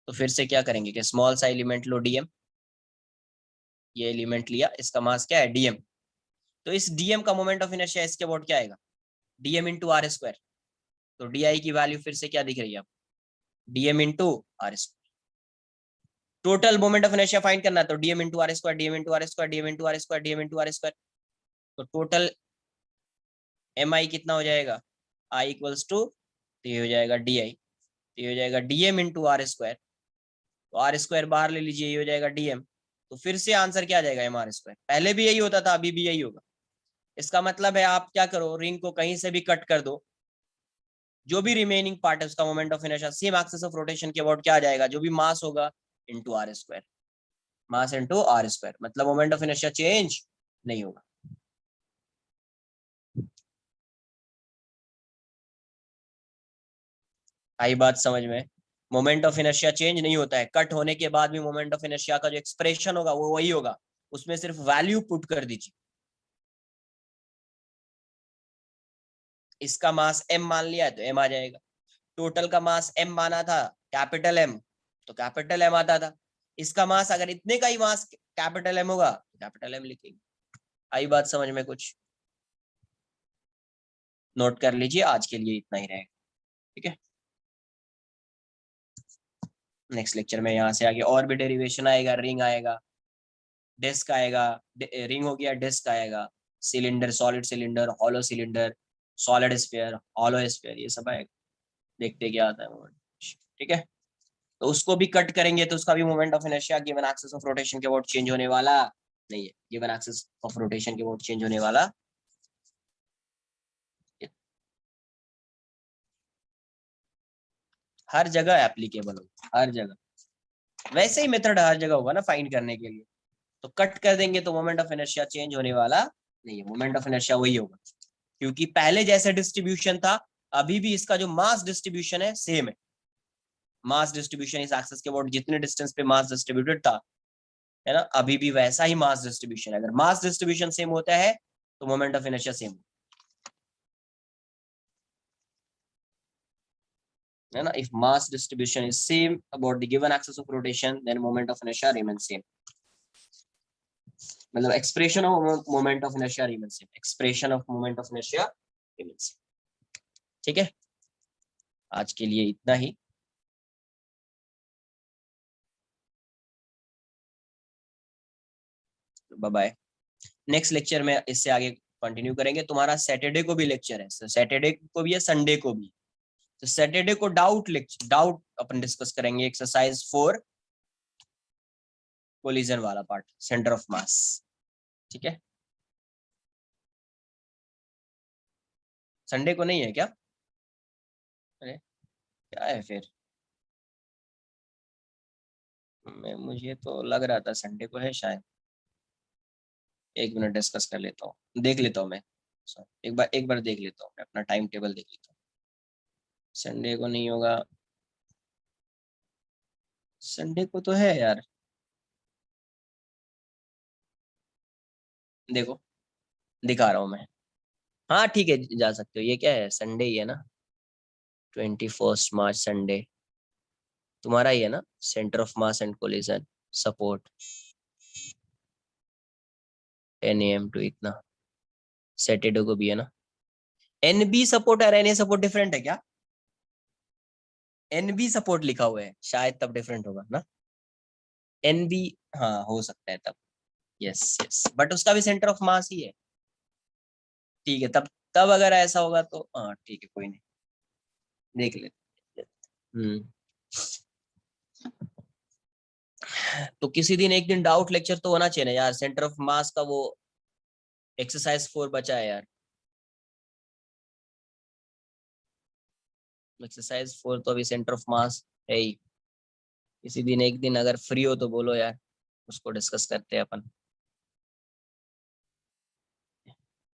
Speaker 1: तो फिर से क्या करेंगे कि स्मॉल सा एलिमेंट लो डीएम, ये एलिमेंट लिया, इसका मास क्या है, डीएम। तो इस डीएम का मोमेंट ऑफ इनर्शिया इसके बोर्ड क्या आएगा, डीएम इंटू आर स्क्वायर। तो डी आई की वैल्यू फिर से क्या दिख रही है, DM into R square. Total moment of inertia find करना है, तो DM into R square, DM into R square, DM into R square, DM into R square. तो टोटल एम आई कितना हो जाएगा, आई इक्वल्स टू, तो ये हो जाएगा डी आई, तो ये हो जाएगा डीएम इंटू आर स्क्वायर। तो आर स्क्वायर बाहर ले लीजिए, ये हो जाएगा डीएम। तो फिर से आंसर क्या आ जाएगा, एम आर स्क्वायर। पहले भी यही होता था, अभी भी यही होगा। इसका मतलब है आप क्या करो, रिंग को कहीं से भी कट कर दो, जो भी रिमेनिंग पार्ट है उसका moment of inertia same axis of rotation के अबाउट क्या आ जाएगा, जो भी मास होगा into R square, mass into R square. मतलब मोमेंट ऑफ इनर्शिया चेंज नहीं होगा। आई बात समझ में, मोमेंट ऑफ इनर्शिया चेंज नहीं होता है, कट होने के बाद भी मोमेंट ऑफ इनर्शिया का जो एक्सप्रेशन होगा वो वही होगा, उसमें सिर्फ वैल्यू पुट कर दीजिए। इसका मास m मान लिया है तो m आ जाएगा। टोटल का मास m माना था, कैपिटल M, तो कैपिटल M आता था। इसका मास अगर इतने का ही मास कैपिटल M होगा तो कैपिटल M लिखेंगे। आई बात समझ में कुछ, नोट कर लीजिए, आज के लिए इतना ही रहेगा, ठीक है। नेक्स्ट लेक्चर में यहाँ से आगे और भी डेरिवेशन आएगा, रिंग आएगा, डिस्क आएगा, रिंग हो गया, डिस्क आएगा, cylinder, solid cylinder, hollow cylinder, solid sphere, hollow sphere, ये सब आएगा। देखते क्या आता है मोमेंट, ठीक है। तो उसको भी कट करेंगे तो उसका भी moment of inertia given axis of rotation के अबाउट चेंज होने वाला नहीं है, गिवन एक्सिस ऑफ रोटेशन के अबाउट चेंज होने वाला। हर जगह एप्लीकेबल होगा, हर जगह। वैसे ही मेथड हर जगह होगा ना फाइंड करने के लिए। तो कट कर देंगे तो मोमेंट ऑफ इनर्शिया चेंज होने वाला नहीं है, मोमेंट ऑफ इनर्शिया वही होगा, क्योंकि पहले जैसे डिस्ट्रीब्यूशन था अभी भी इसका जो मास डिस्ट्रीब्यूशन है सेम है। मास डिस्ट्रीब्यूशन इस एक्सिस के अबाउट जितने डिस्टेंस पे मास डिस्ट्रीब्यूटेड था, है ना, अभी भी वैसा ही मास डिस्ट्रीब्यूशन है। अगर मास डिस्ट्रीब्यूशन सेम होता है तो मोमेंट ऑफ इनर्शिया सेम है ना। If mass distribution is same about the given axis of rotation then moment of inertia remains same. मतलब expression of moment of inertia remains same, expression of moment of inertia remains same. ठीक है, आज के लिए इतना ही। Bye bye. Next lecture में इससे आगे कंटिन्यू करेंगे। तुम्हारा सैटरडे को भी लेक्चर है, सैटरडे को भी है, संडे को भी। तो सैटरडे को डाउट अपन डिस्कस करेंगे, एक्सरसाइज 4 कोलिजन वाला पार्ट, सेंटर ऑफ मास। ठीक है, संडे को नहीं है क्या? अरे क्या है फिर, मुझे तो लग रहा था संडे को है शायद। एक मिनट डिस्कस कर लेता हूँ, देख लेता हूँ मैं, एक बार देख लेता हूँ, मैं अपना टाइम टेबल देख लेता हूँ। संडे को नहीं होगा, संडे को तो है यार, देखो दिखा रहा हूँ मैं। हाँ ठीक है, जा सकते हो। ये क्या है, संडे ही है ना, 21 मार्च संडे। तुम्हारा ही है ना, centre of mass and collision support 10 AM to इतना। सैटरडे को भी है ना। एनबी सपोर्ट और एनए सपोर्ट डिफरेंट है क्या? एनबी सपोर्ट लिखा हुआ है शायद, तब डिफरेंट होगा ना। एनबी, हाँ हो सकता है तब। यस यस, बट उसका भी सेंटर ऑफ मास ही है। ठीक है, तब तब अगर ऐसा होगा तो हाँ ठीक है, कोई नहीं, देख लेते। हम्म, तो किसी दिन एक दिन डाउट लेक्चर तो होना चाहिए ना यार, सेंटर ऑफ मास का वो एक्सरसाइज 4 बचा है यार। एक्सरसाइज 4 तो अभी सेंटर ऑफ मास है ही। किसी दिन एक दिन अगर फ्री हो तो बोलो यार, उसको डिस्कस करते हैं अपन।